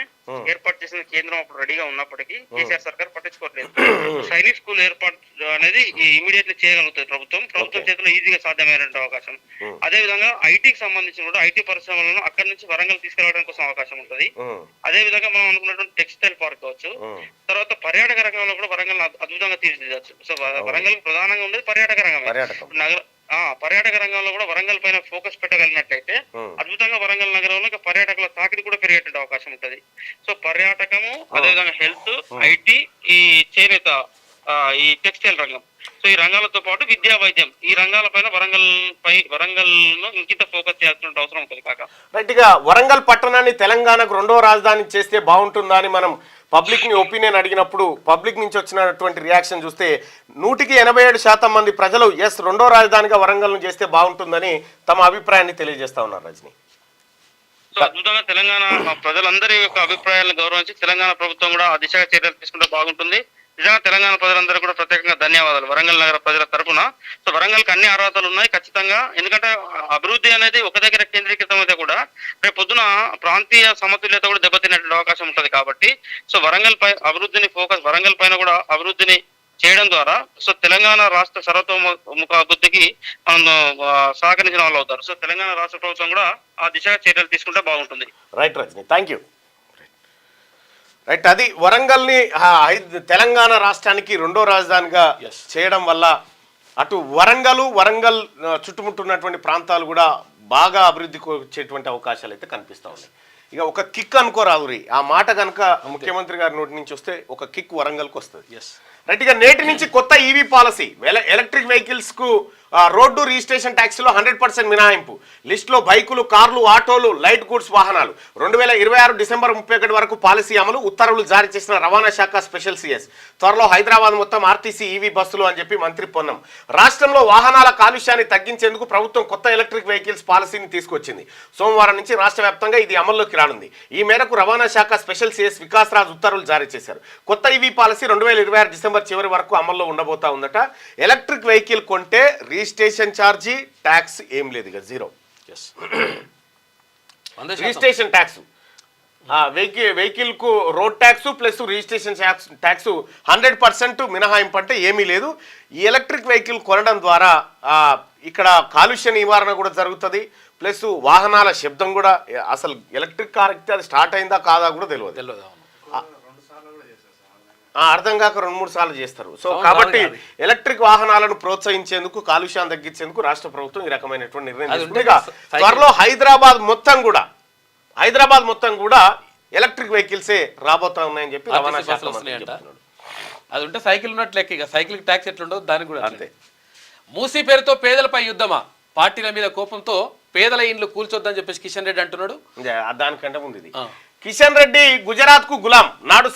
ఏర్పాటు చేసిన కేంద్రం అప్పుడు రెడీగా ఉన్నప్పటికీ కేసీఆర్ సర్కార్ పట్టించుకోవట్లేదు. సైనిక్ స్కూల్ ఏర్పాటు అనేది ఇమ్మీడియట్లీ చేయగలుగుతుంది ప్రభుత్వం చేతిలో ఈజీగా సాధ్యమైన అవకాశం. అదే విధంగా ఐటీకి సంబంధించిన కూడా ఐటీ పరిశ్రమలను అక్కడి నుంచి వరంగల్ తీసుకెళ్లడానికి కోసం అవకాశం ఉంటుంది. అదే విధంగా మనం అనుకున్నటువంటి టెక్స్టైల్ పార్క్ కావచ్చు, తర్వాత పర్యాటక రంగంలో కూడా వరంగల్ అద్భుతంగా తీర్చిదిద్దచ్చు. సో వరంగల్ ప్రధానంగా ఉండేది పర్యాటక రంగమే. పర్యాటక రంగంలో కూడా వరంగల్ పైన ఫోకస్ పెట్టగలిగినట్లయితే అద్భుతంగా వరంగల్ నగరంలో పర్యాటకుల తాకిడి కూడా పెరిగేటువంటి అవకాశం ఉంటది. సో పర్యాటకము, అదేవిధంగా హెల్త్, ఐటీ, ఈ చేనేత, ఈ టెక్స్టైల్ రంగం, సో ఈ రంగాలతో పాటు విద్యా, వైద్యం, ఈ రంగాలపైన వరంగల్ ను ఇంకింత ఫోకస్ చేయాల్సిన అవసరం ఉంటుంది. కాక రైట్ గా వరంగల్ పట్టణాన్ని తెలంగాణకు రెండో రాజధాని చేస్తే బాగుంటుందా అని మనం పబ్లిక్ ని ఒపీనియన్ అడిగినప్పుడు పబ్లిక్ నుంచి వచ్చినటువంటి రియాక్షన్ చూస్తే 87% మంది ప్రజలు ఎస్ రెండో రాజధానిగా వరంగల్ ను చేస్తే బాగుంటుందని తమ అభిప్రాయాన్ని తెలియజేస్తా ఉన్నారు. రజనీ, సో అద్భుతంగా తెలంగాణ ప్రజలందరి యొక్క అభిప్రాయాలను గౌరవించి తెలంగాణ ప్రభుత్వం కూడా ఆ దిశగా చర్యలు తీసుకుంటే బాగుంటుంది. నిజంగా తెలంగాణ ప్రజలందరూ కూడా ప్రత్యేకంగా ధన్యవాదాలు వరంగల్ నగర ప్రజల తరఫున. సో వరంగల్కి అన్ని అర్హతలు ఉన్నాయి ఖచ్చితంగా, ఎందుకంటే అభివృద్ధి అనేది ఒక దగ్గర కేంద్రీకృతం అయితే కూడా రేపు పొద్దున ప్రాంతీయ సమతుల్యత కూడా దెబ్బతినేటువంటి అవకాశం ఉంటుంది. కాబట్టి సో వరంగల్ పైన కూడా అభివృద్ధిని చేయడం ద్వారా సో తెలంగాణ రాష్ట్ర సర్వతోముఖ అభివృద్ధికి మనం సహకరించిన వాళ్ళు అవుతారు. సో తెలంగాణ రాష్ట్ర ప్రభుత్వం కూడా ఆ దిశగా చర్యలు తీసుకుంటే బాగుంటుంది. Right Rajani, thank you. Right, అది వరంగల్ని తెలంగాణ రాష్ట్రానికి రెండో రాజధానిగా చేయడం వల్ల అటు వరంగల్ చుట్టుముట్టున్నటువంటి ప్రాంతాలు కూడా బాగా అభివృద్ధికి వచ్చేటువంటి అవకాశాలు అయితే కనిపిస్తూ ఉన్నాయి. ఇక ఒక కిక్ అనుకోరాదు, ఆ మాట కనుక ముఖ్యమంత్రి గారి నోటి నుంచి వస్తే ఒక కిక్ వరంగల్కి వస్తుంది. రైట్, ఇక నేటి నుంచి కొత్త ఈవీ పాలసీ, ఎలక్ట్రిక్ వెహికల్స్ కు రోడ్డు రిజిస్ట్రేషన్ ట్యాక్స్లో 100% మినహాయింపు. లిస్టులో బైకులు, కార్లు, ఆటోలు, లైట్ గూడ్స్ వాహనాలు. 2026 డిసెంబర్ 31 వరకు పాలసీ అమలు. ఉత్తర్వులు జారీ చేసిన రవాణా శాఖ స్పెషల్ సిఎస్. త్వరలో హైదరాబాద్ మొత్తం ఆర్టీసీ ఈవీ బస్సులు అని చెప్పి మంత్రి పొన్నం. రాష్ట్రంలో వాహనాల కాలుష్యాన్ని తగ్గించేందుకు ప్రభుత్వం కొత్త ఎలక్ట్రిక్ వెహికల్స్ పాలసీని తీసుకొచ్చింది. సోమవారం నుంచి రాష్ట్ర వ్యాప్తంగా ఇది అమల్లోకి రానుంది. ఈ మేరకు రవాణా శాఖ స్పెషల్ సిఎస్ వికాస్ రాజ్ ఉత్తర్వులు జారీ చేశారు. కొత్త ఈవీ పాలసీ 2026 డిసెంబర్ చివరి వరకు అమల్లో ఉండబోతా ఉందట. ఎలక్ట్రిక్ వెహికల్ కొంటే రిజిస్ట్రేషన్ ఛార్జీ, ట్యాక్స్ ఏం లేదు, ఇక జీరో. రిజిస్ట్రేషన్ ట్యాక్స్, వెహికల్ కు road tax plus registration tax 100% మినహాయింపు అంటే ఏమీ లేదు. ఈ ఎలక్ట్రిక్ వెహికల్ కొనడం ద్వారా ఇక్కడ కాలుష్య నివారణ కూడా జరుగుతుంది, ప్లస్ వాహనాల శబ్దం కూడా, అసలు ఎలక్ట్రిక్ కార్ ఎక్కితే అది స్టార్ట్ అయిందా కాదా కూడా తెలియదు. అర్థం కాక 2-3 సార్లు చేస్తారు. సో కాబట్టి ఎలక్ట్రిక్ వాహనాలను ప్రోత్సహించేందుకు, కాలుష్యాన్ని తగ్గించేందుకు రాష్ట్ర ప్రభుత్వం ఈ రకమైనటువంటి నిర్ణయం తీసుకుంటే త్వరలో హైదరాబాద్ మొత్తం కూడా ఎలక్ట్రిక్ వెహికల్సే రాబోతా ఉన్నాయని చెప్పి రవాణా శాఖ చెప్తున్నాడు. అది ఉంటే సైకిల్ ఉన్నట్లు లెక్క, ఇక సైకిల్ ట్యాక్స్ ఎట్లుండదు దానికి కూడా అంతే. మూసీ పేరుతో పేదలపై యుద్ధమా, పార్టీల మీద కోపంతో పేదల ఇండ్లు కూల్చొద్దని చెప్పేసి కిషన్ రెడ్డి అంటున్నాడు. దానికంటే ముందు ఇది కిషన్ రెడ్డి గుజరాత్ కు గులాం. నాడు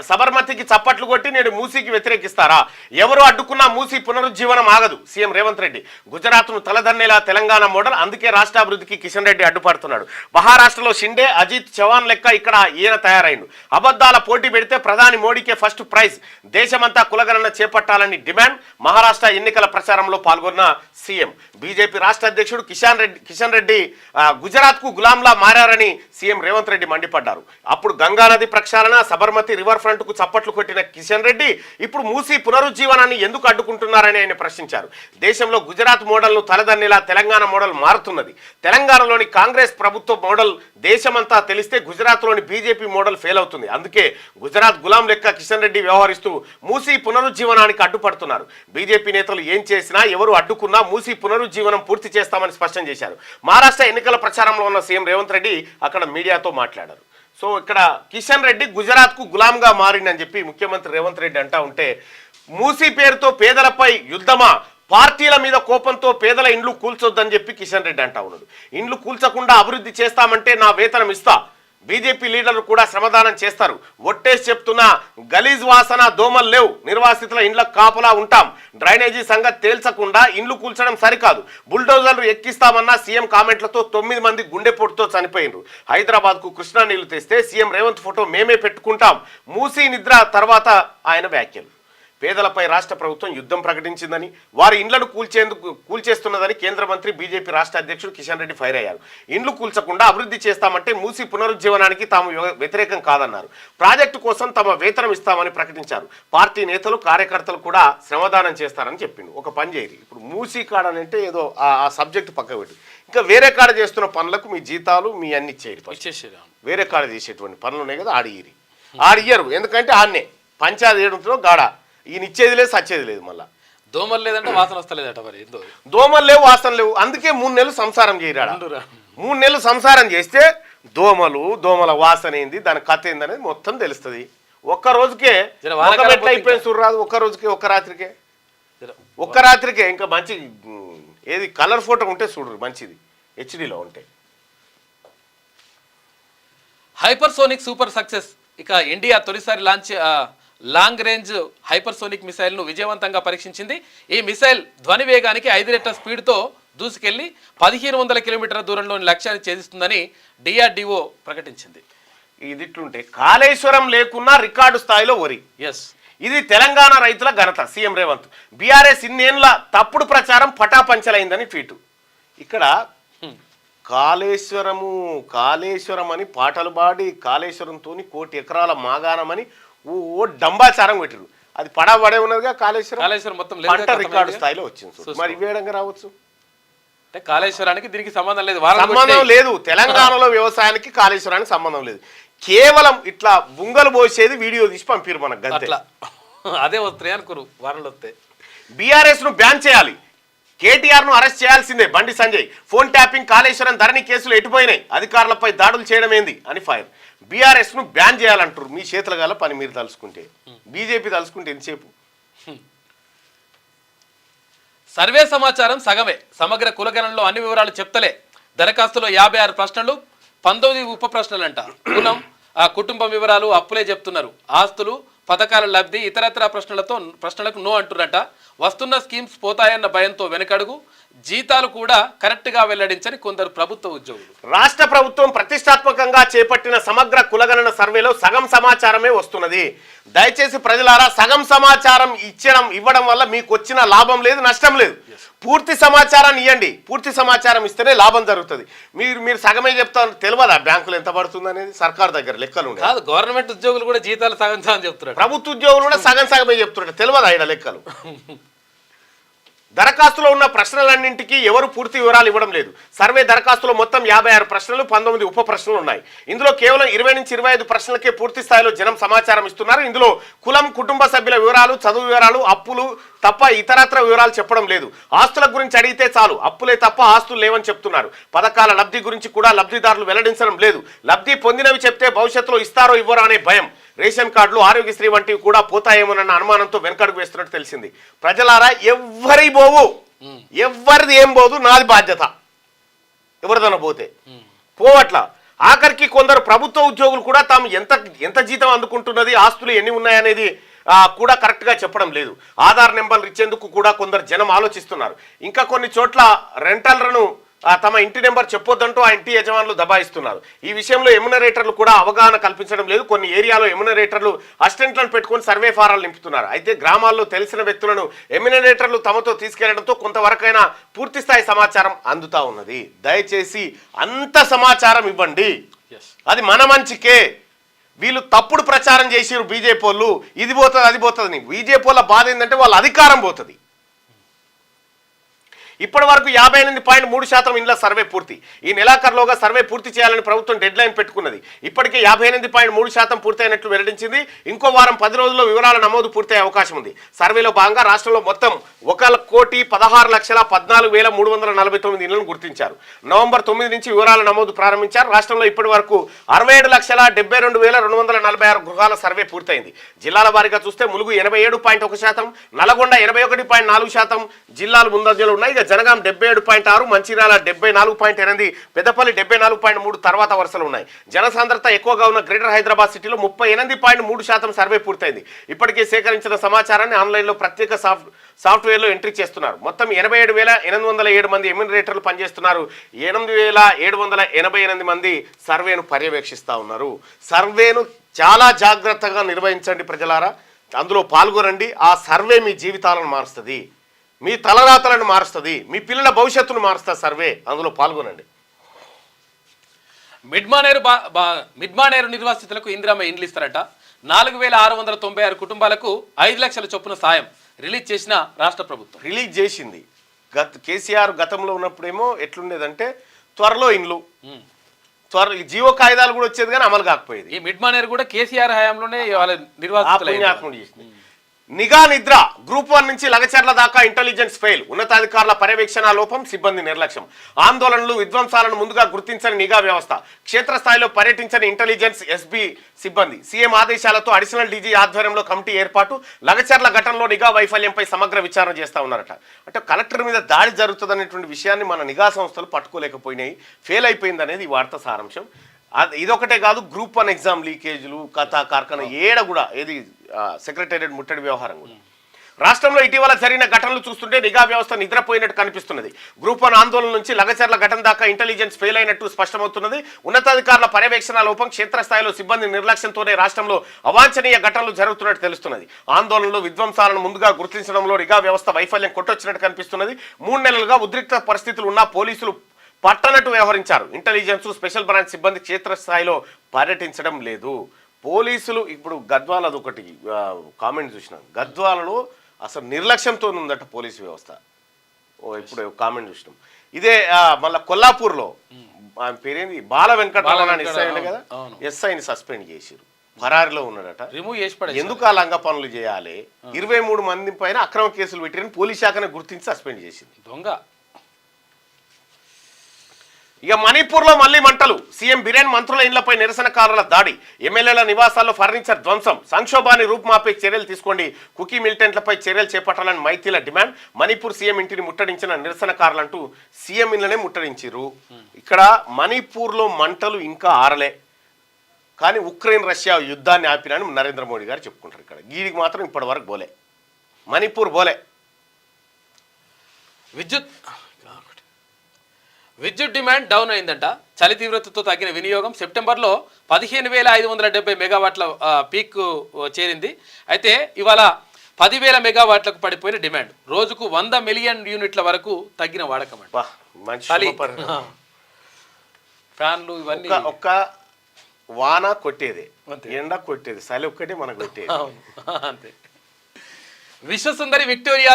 సబర్మతికి చప్పట్లు కొట్టి నేడు మూసీకి వ్యతిరేకిస్తారా? ఎవరు అడ్డుకున్నా మూసీ పునరుజ్జీవనం ఆగదు. సీఎం రేవంత్ రెడ్డి గుజరాత్ ను తలదన్నేలా తెలంగాణ మోడల్, అందుకే రాష్ట్ర అభివృద్ధికి కిషన్ రెడ్డి అడ్డుపడుతున్నాడు. మహారాష్ట్రలో షిండే, అజిత్ చవాన్ లెక్క ఇక్కడ ఈయన తయారైండు. అబద్ధాల పోటీ పెడితే ప్రధాని మోడీకే ఫస్ట్ ప్రైజ్. దేశమంతా కులగణన చేపట్టాలని డిమాండ్. మహారాష్ట్ర ఎన్నికల ప్రచారంలో పాల్గొన్న సీఎం. బీజేపీ రాష్ట్ర అధ్యక్షుడు కిషన్ రెడ్డి గుజరాత్ కు గులాంలా మారారని సీఎం రేవంత్ రెడ్డి మండిపడ్డారు. అప్పుడు గంగానది ప్రక్షాళన, సబర్మతి రివర్ ఫ్రంట్ కు చప్పట్లు కొట్టిన కిషన్ రెడ్డి ఇప్పుడు మూసీ పునరుజ్జీవనాన్ని ఎందుకు అడ్డుకుంటున్నారని ఆయన ప్రశ్నించారు. దేశంలో గుజరాత్ మోడల్ ను తలదన్నేలా తెలంగాణ మోడల్ మారుతున్నది. తెలంగాణలోని కాంగ్రెస్ ప్రభుత్వ మోడల్ దేశమంతా తెలిస్తే గుజరాత్ లోని బీజేపీ మోడల్ ఫెయిల్ అవుతుంది. అందుకే గుజరాత్ గులాం లెక్క కిషన్ రెడ్డి వ్యవహరిస్తూ మూసీ పునరుజ్జీవనానికి అడ్డుపడుతున్నారు. బీజేపీ నేతలు ఏం చేసినా, ఎవరు అడ్డుకున్నా మూసీ పునరుజ్జీవనం పూర్తి చేస్తామని స్పష్టం చేశారు. మహారాష్ట్ర ఎన్నికల ప్రచారంలో ఉన్న సీఎం రేవంత్ రెడ్డి అక్కడ మీడియాతో మాట్లాడారు. సో ఇక్కడ కిషన్ రెడ్డి గుజరాత్ కు గులాంగా మారిందని చెప్పి ముఖ్యమంత్రి రేవంత్ రెడ్డి అంటా ఉంటే, మూసీ పేరుతో పేదలపై యుద్ధమా, పార్టీల మీద కోపంతో పేదల ఇండ్లు కూల్చొద్దని చెప్పి కిషన్ రెడ్డి అంటా ఉన్నాడు. ఇండ్లు కూల్చకుండా అభివృద్ధి చేస్తామంటే నా వేతనం ఇస్తా, బీజేపీ లీడర్లు కూడా శ్రమదానం చేస్తారు. ఒట్టేసి చెప్తున్నా, గలీజ్ వాసన దోమలు లేవు, నిర్వాసితుల ఇండ్లకు కాపలా ఉంటాం. డ్రైనేజీ సంగతి తేల్చకుండా ఇండ్లు కూల్చడం సరికాదు. బుల్డోజర్లు ఎక్కిస్తామన్న సీఎం కామెంట్లతో 9 మంది గుండెపోటుతో చనిపోయినరు. హైదరాబాద్ కు కృష్ణా నీళ్లు తెస్తే సీఎం రేవంత్ ఫోటో మేమే పెట్టుకుంటాం. మూసీ నిద్ర తర్వాత ఆయన వ్యాఖ్యలు. పేదలపై రాష్ట్ర ప్రభుత్వం యుద్ధం ప్రకటించిందని, వారి ఇండ్లను కూల్చేస్తున్నదని కేంద్ర మంత్రి బీజేపీ రాష్ట్ర అధ్యక్షుడు కిషన్ రెడ్డి ఫైర్ అయ్యారు. ఇండ్లు కూల్చకుండా అభివృద్ధి చేస్తామంటే మూసి పునరుజ్జీవనానికి తాము వ్యతిరేకం కాదన్నారు. ప్రాజెక్టు కోసం తమ వేతనం ఇస్తామని ప్రకటించారు. పార్టీ నేతలు కార్యకర్తలు కూడా శ్రమదానం చేస్తారని చెప్పిండు. ఒక పని చేయరు, ఇప్పుడు మూసి కాడనంటే ఏదో ఆ సబ్జెక్టు పక్క పెట్టి ఇంకా వేరే కాడ చేస్తున్న పనులకు మీ జీతాలు మీ అన్ని ఇచ్చేది. వేరే కాడ చేసేటువంటి పనులు ఉన్నాయి కదా, ఆడియ్యరు. ఎందుకంటే ఆడనే పంచాయతీ ఏడుంటుందో గాడ ఈయన ఇచ్చేది లేదు, సచ్చేది లేదు. మళ్ళీ దోమలు లేదంటే వాసన వస్తలేదట. మరి ఏందో దోమలు లేవు, వాసన లేవు. అందుకే 3 నెలలు సంసారం చేయరాడు. 3 నెలలు సంసారం చేస్తే దోమల వాసన ఏంది, దాని కథ ఏంది అనేది మొత్తం తెలుస్తుంది. ఒక్క రోజుకే ఎట్లా అయిపోయింది చూడరాదు. ఒక్క రాత్రికే ఇంకా మంచి ఏది కలర్ ఫోటో ఉంటే చూడరు, మంచిది హెచ్డీలో ఉంటే. Hypersonic super success. ఇక ఇండియా తొలిసారి లాంగ్ రేంజ్ హైపర్సోనిక్ మిసైల్ను విజయవంతంగా పరీక్షించింది. ఈ మిసైల్ ధ్వని వేగానికి 5 రెట్ల స్పీడ్తో దూసుకెళ్లి 1500 కిలోమీటర్ల దూరంలోని లక్ష్యాన్ని ఛేదిస్తుందని DRDO ప్రకటించింది. ఇది ఇట్లుంటే కాళేశ్వరం లేకున్నా రికార్డు స్థాయిలో వరి. ఇది తెలంగాణ రైతుల ఘనత. సీఎం రేవంత్ బీఆర్ఎస్ ఇన్నేళ్ల తప్పుడు ప్రచారం పటాపంచలైందని ట్వీటు. ఇక్కడ కాళేశ్వరం అని పాటలు పాడి కాళేశ్వరంతో 1 కోటి ఎకరాల మాగాణమని ఓ డంబాచారం పెట్టిరు. అది పడే ఉన్నదిగా కాళేశ్వరం మొత్తం పంట రికార్డు స్థాయిలో వచ్చింది. మరి ఇవేడంగా రావచ్చు అంటే కాళేశ్వరానికి దీనికి సంబంధం లేదు, సంబంధం లేదు. తెలంగాణలో వ్యవసాయానికి కాళేశ్వరానికి సంబంధం లేదు. కేవలం ఇట్లా బుంగలు పోసేది వీడియో తీసి పంపిరు మనకు. అదే వస్తాయి అనుకోరు వారంలో వస్తే. బీఆర్ఎస్ ను బ్యాన్ చేయాలి, కేటీఆర్ ను అరెస్ట్ చేయాల్సిందే. బండి సంజయ్ ఫోన్ ట్యాపింగ్, కాళేశ్వరం ధరణి కేసులు ఎటుపోయినాయి, అధికారులపై దాడులు చేయడం ఏంది అని ఫైర్. బీఆర్ఎస్ ను బ్యాన్ చేయాలంటారు. మీ చేతుల గల పని మీరు తలుసుకుంటే, బీజేపీ తలుసుకుంటే ఎంతసేపు. సర్వే సమాచారం సగమే, సమగ్ర కులగణంలో అన్ని వివరాలు చెప్తలే. దరఖాస్తులో 56 ప్రశ్నలు, 19 ఉప ప్రశ్నలంట. కులం, కుటుంబం వివరాలు, అప్పులే చెప్తున్నారు. ఆస్తులు, పథకాల లబ్ధి, ఇతరత్ర ప్రశ్నలకు నో అంటున్నట. వస్తున్న స్కీమ్స్ పోతాయన్న భయంతో వెనకడుగు. జీతాలు కూడా కరెక్ట్గా వెల్లడించని కొందరు ప్రభుత్వ ఉద్యోగులు. రాష్ట్ర ప్రభుత్వం ప్రతిష్టాత్మకంగా చేపట్టిన సమగ్ర కులగణన సర్వేలో సగం సమాచారమే వస్తున్నది. దయచేసి ప్రజలారా, సగం సమాచారం ఇవ్వడం వల్ల మీకు వచ్చిన లాభం లేదు, నష్టం లేదు. పూర్తి సమాచారాన్ని ఇవ్వండి. పూర్తి సమాచారం ఇస్తేనే లాభం జరుగుతుంది. మీరు సగమే చెప్తారు. తెలియదా బ్యాంకులు ఎంత పడుతుంది అనేది? సర్కార్ దగ్గర లెక్కలు ఉన్నాయి. కాదు, గవర్నమెంట్ ఉద్యోగులు కూడా జీతాలు సగం చెప్తున్నారు. ప్రభుత్వ ఉద్యోగులు కూడా సగమే చెప్తున్నారు. తెలియదా ఇక్కడ లెక్కలు? దరఖాస్తులో ఉన్న ప్రశ్నలన్నింటికీ ఎవరు పూర్తి వివరాలు ఇవ్వడం లేదు. సర్వే దరఖాస్తులో మొత్తం 56 ప్రశ్నలు, 19 ఉప ప్రశ్నలు ఉన్నాయి. ఇందులో కేవలం 20 నుంచి 25 ప్రశ్నలకే పూర్తి స్థాయిలో జనం సమాచారం ఇస్తున్నారు. ఇందులో కులం, కుటుంబ సభ్యుల వివరాలు, చదువు వివరాలు, అప్పులు తప్ప ఇతరత్ర వివరాలు చెప్పడం లేదు. ఆస్తుల గురించి అడిగితే చాలు, అప్పులే తప్ప ఆస్తులు లేవని చెప్తున్నారు. పథకాల లబ్ధి గురించి కూడా లబ్ధిదారులు వెల్లడించడం లేదు. లబ్ధి పొందినవి చెప్తే భవిష్యత్తులో ఇస్తారో ఇవ్వరో అనే భయం. రేషన్ కార్డులు, ఆరోగ్యశ్రీ వంటివి కూడా పోతాయేమోనన్న అనుమానంతో వెనకడుగు వేస్తున్నట్టు తెలిసింది. ప్రజలారా, ఎవరిది ఏం పోదు, నాది బాధ్యత. ఎవరిదన్నా పోతే పోవట్లా. ఆఖరికి కొందరు ప్రభుత్వ ఉద్యోగులు కూడా తాము ఎంత జీతం అందుకుంటున్నది, ఆస్తులు ఎన్ని ఉన్నాయనేది కూడా కరెక్ట్గా చెప్పడం లేదు. ఆధార్ నెంబర్లు ఇచ్చేందుకు కూడా కొందరు జనం ఆలోచిస్తున్నారు. ఇంకా కొన్ని చోట్ల రెంటల్లను తమ ఇంటి నెంబర్ చెప్పొద్దంటూ ఆ ఇంటి యజమానులు దబాయిస్తున్నారు. ఈ విషయంలో ఎమ్యునరేటర్లు కూడా అవగాహన కల్పించడం లేదు. కొన్ని ఏరియాలో ఎమ్యునరేటర్లు అసిస్టెంట్లను పెట్టుకొని సర్వే ఫారాలు నింపుతున్నారు. అయితే గ్రామాల్లో తెలిసిన వ్యక్తులను ఎమ్యునరేటర్లు తమతో తీసుకెళ్లడంతో కొంతవరకైనా పూర్తి స్థాయి సమాచారం అందుతా ఉన్నది. దయచేసి అంత సమాచారం ఇవ్వండి, అది మన మంచికే. వీళ్ళు తప్పుడు ప్రచారం చేసిరు బీజేపీ వాళ్ళు, ఇది పోతుంది అది పోతుంది. బీజేపీ వాళ్ళ బాధ ఏంటంటే వాళ్ళ అధికారం పోతుంది. ఇప్పటి వరకు 58.3% ఇండ్ల సర్వే పూర్తి. ఈ నెలాఖరులోగా సర్వే పూర్తి చేయాలని ప్రభుత్వం డెడ్ లైన్ పెట్టుకున్నది. ఇప్పటికే 58.3% పూర్తయినట్లు వెల్లడించింది. ఇంకో వారం 10 రోజుల్లో వివరాల నమోదు పూర్తయ్యే అవకాశం ఉంది. సర్వేలో భాగంగా రాష్ట్రంలో మొత్తం 1,16,14,349 ఇళ్లను గుర్తించారు. నవంబర్ 9 నుంచి వివరాల నమోదు ప్రారంభించారు. రాష్ట్రంలో ఇప్పటి వరకు 67,72,246 గృహాల సర్వే పూర్తయింది. జిల్లాల వారీగా చూస్తే ములుగు 87.1%, నల్గొండ 81.4% జిల్లాలు ముందంజలో ఉన్నాయి. జనగాం 77.6, మంచిర్యాల 74.8, పెద్దపల్లి 74.3 తర్వాత వరుసలు ఉన్నాయి. జనసాంద్రత ఎక్కువగా ఉన్న గ్రేటర్ హైదరాబాద్ సిటీలో 38.3% సర్వే పూర్తయింది. ఇప్పటికే సేకరించిన సమాచారాన్ని ఆన్లైన్లో ప్రత్యేక సాఫ్ట్వేర్లో ఎంట్రీ చేస్తున్నారు. మొత్తం 87,807 మంది ఎమ్యునరేటర్లు పనిచేస్తున్నారు. 8,788 మంది సర్వేను పర్యవేక్షిస్తూ ఉన్నారు. సర్వేను చాలా జాగ్రత్తగా నిర్వహించండి ప్రజలారా. అందులో పాల్గొనండి. ఆ సర్వే మీ జీవితాలను మారుస్తుంది, మీ తలరాతలను మారుస్తుంది, మీ పిల్లల భవిష్యత్తును మారుస్తుంది సర్వే. అందులో పాల్గొనండి. మిడ్మానేరు నిర్వాసితులకు ఇందిరమ్మ ఇండ్లు ఇస్తారట. 4696 కుటుంబాలకు 5 లక్షల చొప్పున సాయం రిలీజ్ చేసిన రాష్ట్ర ప్రభుత్వం. రిలీజ్ చేసింది. కేసీఆర్ గతంలో ఉన్నప్పుడేమో ఎట్లుండేదంటే త్వరలో ఇండ్లు, జీవో కాయిదాలు కూడా వచ్చేది కానీ అమలు కాకపోయేది. ఈ మిడ్మానేరు కూడా కేసీఆర్ హయాంలోనే వాళ్ళ నిర్వాసితులు చేసింది. నిఘా నిద్ర గ్రూప్ 1 నుంచి లగచర్ల దాకా ఇంటెలిజెన్స్ ఫెయిల్, ఉన్నతాధికారుల పర్యవేక్షణ లోపం, సిబ్బంది నిర్లక్ష్యం, ఆందోళనలు విధ్వంసాలను ముందుగా గుర్తించని నిఘా వ్యవస్థ, క్షేత్రస్థాయిలో పర్యటించని ఇంటెలిజెన్స్ ఎస్బీ సిబ్బంది, సీఎం ఆదేశాలతో అడిషనల్ డీజీ ఆధ్వర్యంలో కమిటీ ఏర్పాటు, లగచర్ల ఘటనలో నిఘా వైఫల్యంపై సమగ్ర విచారణ చేస్తా ఉన్నారట. అంటే కలెక్టర్ మీద దాడి జరుగుతుందనేటువంటి విషయాన్ని మన నిఘా సంస్థలు పట్టుకోలేకపోయినాయి, ఫెయిల్ అయిపోయింది అనేది ఈ వార్త సారాంశం. ఇదొకటే కాదు, గ్రూప్ 1 ఎగ్జామ్ లీకేజీలు, కథా కార్ఖానా ఏడ కూడా ఏది సెక్రటేరియట్ ముట్టడి వ్యవహారం కూడా. రాష్ట్రంలో ఇటీవల జరిగిన ఘటనలు చూస్తుంటే నిఘా వ్యవస్థ నిద్రపోయినట్టు కనిపిస్తున్నది. గ్రూప్ 1 ఆందోళన నుంచి లగచర్ల ఘటన దాకా ఇంటెలిజెన్స్ ఫెయిల్ అయినట్టు స్పష్టమవుతున్నది. ఉన్నతాధికారుల పర్యవేక్షణ లోపం, క్షేత్రస్థాయిలో సిబ్బంది నిర్లక్ష్యంతోనే రాష్ట్రంలో అవాంఛనీయ ఘటనలు జరుగుతున్నట్టు తెలుస్తున్నది. ఆందోళనలు విధ్వంసాలను ముందుగా గుర్తించడంలో నిఘా వ్యవస్థ వైఫల్యం కొట్టొచ్చినట్టు కనిపిస్తున్నది. 3 నెలలుగా ఉద్రిక్త పరిస్థితులు ఉన్న పోలీసులు పట్టనట్టు వ్యవహరించారు. ఇంటెలిజెన్స్, స్పెషల్ బ్రాంచ్ సిబ్బంది క్షేత్రస్థాయిలో పర్యటించడం లేదు. పోలీసులు ఇప్పుడు గద్వాల అదొకటి కామెంట్ చూసినాం, గద్వాలలో అసలు నిర్లక్ష్యంతో ఉందట పోలీసు వ్యవస్థ. ఇప్పుడు కామెంట్ చూసినాం. ఇదే మళ్ళీ కొల్లాపూర్లో ఆయన పేరేంది బాల వెంకటరమణ ఎస్ఐ కదా, ఎస్ఐని సస్పెండ్ చేసిరు, ఫరారిలో ఉన్నాడట. రిమూవ్ చేసి ఎందుకు ఆ లంగ పనులు చేయాలి? 23 మంది పైన అక్రమ కేసులు పెట్టిరని పోలీస్ శాఖను గుర్తించి సస్పెండ్ చేసింది. దొంగ. ఇక మణిపూర్లో మళ్లీ మంటలు, సీఎం బిరేన్ మంత్రుల ఇండ్లపై నిరసనకారుల దాడి, ఎమ్మెల్యేల నివాసాల్లో ఫర్నిచర్ ధ్వంసం, సంక్షోభాన్ని రూపుమాపే చర్యలు తీసుకోండి, కుకీ మిలిటెంట్లపై చర్యలు చేపట్టాలని మైథిల డిమాండ్. మణిపూర్ సీఎం ఇంటిని ముట్టడించిన నిరసనకారులంటూ సీఎం ఇళ్లనే ముట్టడించారు. ఇక్కడ మణిపూర్లో మంటలు ఇంకా ఆరలే, కానీ ఉక్రెయిన్ రష్యా యుద్ధాన్ని ఆపినని నరేంద్ర మోడీ గారు చెప్పుకుంటారు. ఇక్కడ గీడికి మాత్రం ఇప్పటి వరకు పోలే, మణిపూర్ పోలే. విద్యుత్ డిమాండ్ డౌన్ అయిందంట. చలి తీవ్రతతో తగ్గిన వినియోగం సెప్టెంబర్లో 15,570 మెగావాట్ల పీక్ చేరింది. అయితే ఇవాళ 10,000 మెగావాట్లకు పడిపోయిన డిమాండ్, రోజుకు 100 మిలియన్ యూనిట్ల వరకు తగ్గిన వాడకం అంట. ఫ్యాన్లు ఇవన్నీ ఒక్క వాన కొట్టేది, ఎండ కొట్టేది, చలి ఒక్కటే మనకు కొట్టేది అంతే. విశ్వసుందరి విక్టోరియా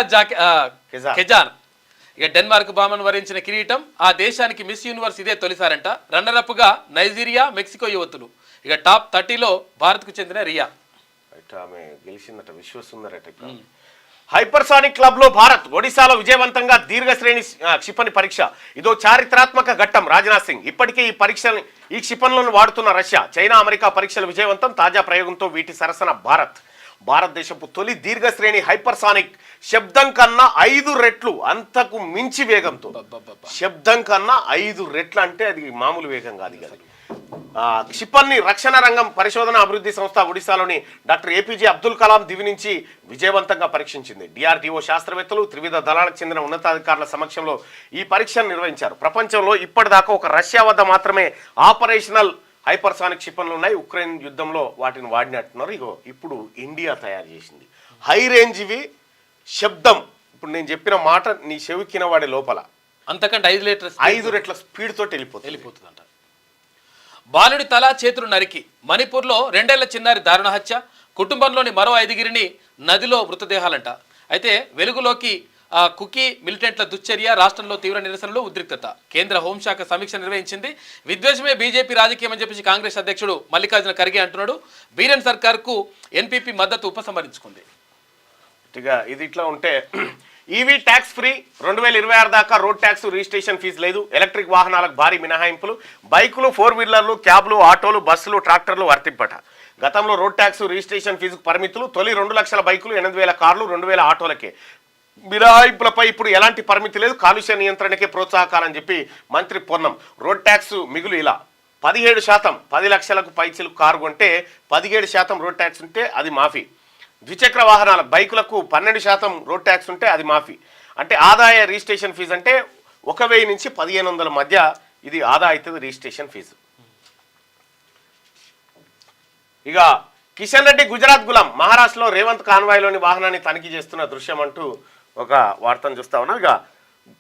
కెజాన్ ఇక డెన్మార్క్ భామను వరించిన కిరీటం, ఆ దేశానికి మిస్ యూనివర్స్ ఇదే తొలిసారంట. రన్నరప్గా నైజీరియా, మెక్సికో యువతులు. ఇక టాప్ 30లో భారత్కు చెందిన రియా ఆమె గెలిచిందట, విశ్వసుందరట. హైపర్సానిక్ క్లబ్ లో భారత్, ఒడిశాలో విజయవంతంగా దీర్ఘశ్రేణి క్షిపణి పరీక్ష. ఇదో చారిత్రాత్మక ఘట్టం. రాజ్నాథ్ సింగ్ ఇప్పటికే ఈ క్షిపణులను వాడుతున్న రష్యా, చైనా, అమెరికా పరీక్షల విజయవంతం. తాజా ప్రయోగంతో వీటి సరసన భారతదేశపు తొలి దీర్ఘశ్రేణి హైపర్సానిక్, శబ్దం కన్నా 5 రెట్లు అంతకు మించి వేగంతో. శబ్దం కన్నా 5 రెట్లు అంటే అది మామూలు వేగం కాదు కదా. క్షిపణి రక్షణ రంగం పరిశోధన అభివృద్ధి సంస్థ ఒడిశాలోని డాక్టర్ ఏపీజే అబ్దుల్ కలాం దివి నుంచి విజయవంతంగా పరీక్షించింది. డిఆర్డీఓ శాస్త్రవేత్తలు, త్రివిధ దళాలకు చెందిన ఉన్నతాధికారుల సమక్షంలో ఈ పరీక్షను నిర్వహించారు. ప్రపంచంలో ఇప్పటిదాకా ఒక రష్యా వద్ద మాత్రమే ఆపరేషనల్ హైపర్సానిక్ క్షిపణులు ఉన్నాయి. ఉక్రెయిన్ యుద్ధంలో వాటిని వాడినట్టున్నారు. ఇగో ఇప్పుడు ఇండియా తయారు చేసింది హై రేంజ్వి. శబ్దం ఇప్పుడు నేను చెప్పిన మాట నీ చెవికిన వాడే లోపల అంతకంటే 5 రెట్ల స్పీడ్ తోటి వెళ్ళిపోతుందంట. బాలుడి తల చేతులు నరికి మణిపూర్లో 2 ఏళ్ల చిన్నారి దారుణ హత్య, కుటుంబంలోని మరో 5 నదిలో మృతదేహాలంట. అయితే వెలుగులోకి కుకీ మిలిటెంట్ల దుశ్చర్య, రాష్ట్రంలో తీవ్ర నిరసనలు, ఉద్రిక్తత. కేంద్ర హోంశాఖ సమీక్ష నిర్వహించింది. విద్వేషమే బీజేపీ రాజకీయం అని చెప్పేసి కాంగ్రెస్ అధ్యక్షుడు మల్లికార్జున ఖర్గే అంటున్నాడు. బీరెన్ సర్కార్కు ఎన్పీపీ మద్దతు ఉపసంహరించుకుంది. ఇది ఇట్లా ఉంటే ఈవీ ట్యాక్స్ ఫ్రీ, 2026 దాకా రోడ్ ట్యాక్స్, రిజిస్ట్రేషన్ ఫీజు లేదు. ఎలక్ట్రిక్ వాహనాలకు భారీ మినహాయింపులు. బైకులు, 4 వీలర్లు, క్యాబ్లు, ఆటోలు, బస్సులు, ట్రాక్టర్లు వర్తింపట. గతంలో రోడ్ ట్యాక్స్, రిజిస్ట్రేషన్ ఫీజుకు పరిమితులు. తొలి 2 లక్షల బైకులు, 8,000 కార్లు, 2,000 ఆటోలకే. మినహాయింపులపై ఇప్పుడు ఎలాంటి పరిమితి లేదు. కాలుష్య నియంత్రణకే ప్రోత్సాహకాలని చెప్పి మంత్రి పొన్నం. రోడ్ ట్యాక్స్ మిగులు ఇలా 17%, 10 లక్షలకు పైచిలకు కారు కొంటే 17% రోడ్ ట్యాక్స్ ఉంటే అది మాఫీ. ద్విచక్ర వాహనాల బైకులకు 12% రోడ్ ట్యాక్స్ ఉంటే అది మాఫీ. అంటే ఆదాయ రిజిస్ట్రేషన్ ఫీజు అంటే 1,000 నుంచి 1,500 మధ్య ఇది ఆదా అవుతుంది రిజిస్ట్రేషన్ ఫీజు. ఇక కిషన్ రెడ్డి గుజరాత్ గులాం, మహారాష్ట్ర మహారాష్ట్రలో రేవంత్ కాన్వాయ్లోని వాహనాన్ని తనిఖీ చేస్తున్న దృశ్యం అంటూ ఒక వార్తను చూస్తా ఉన్నాం. ఇక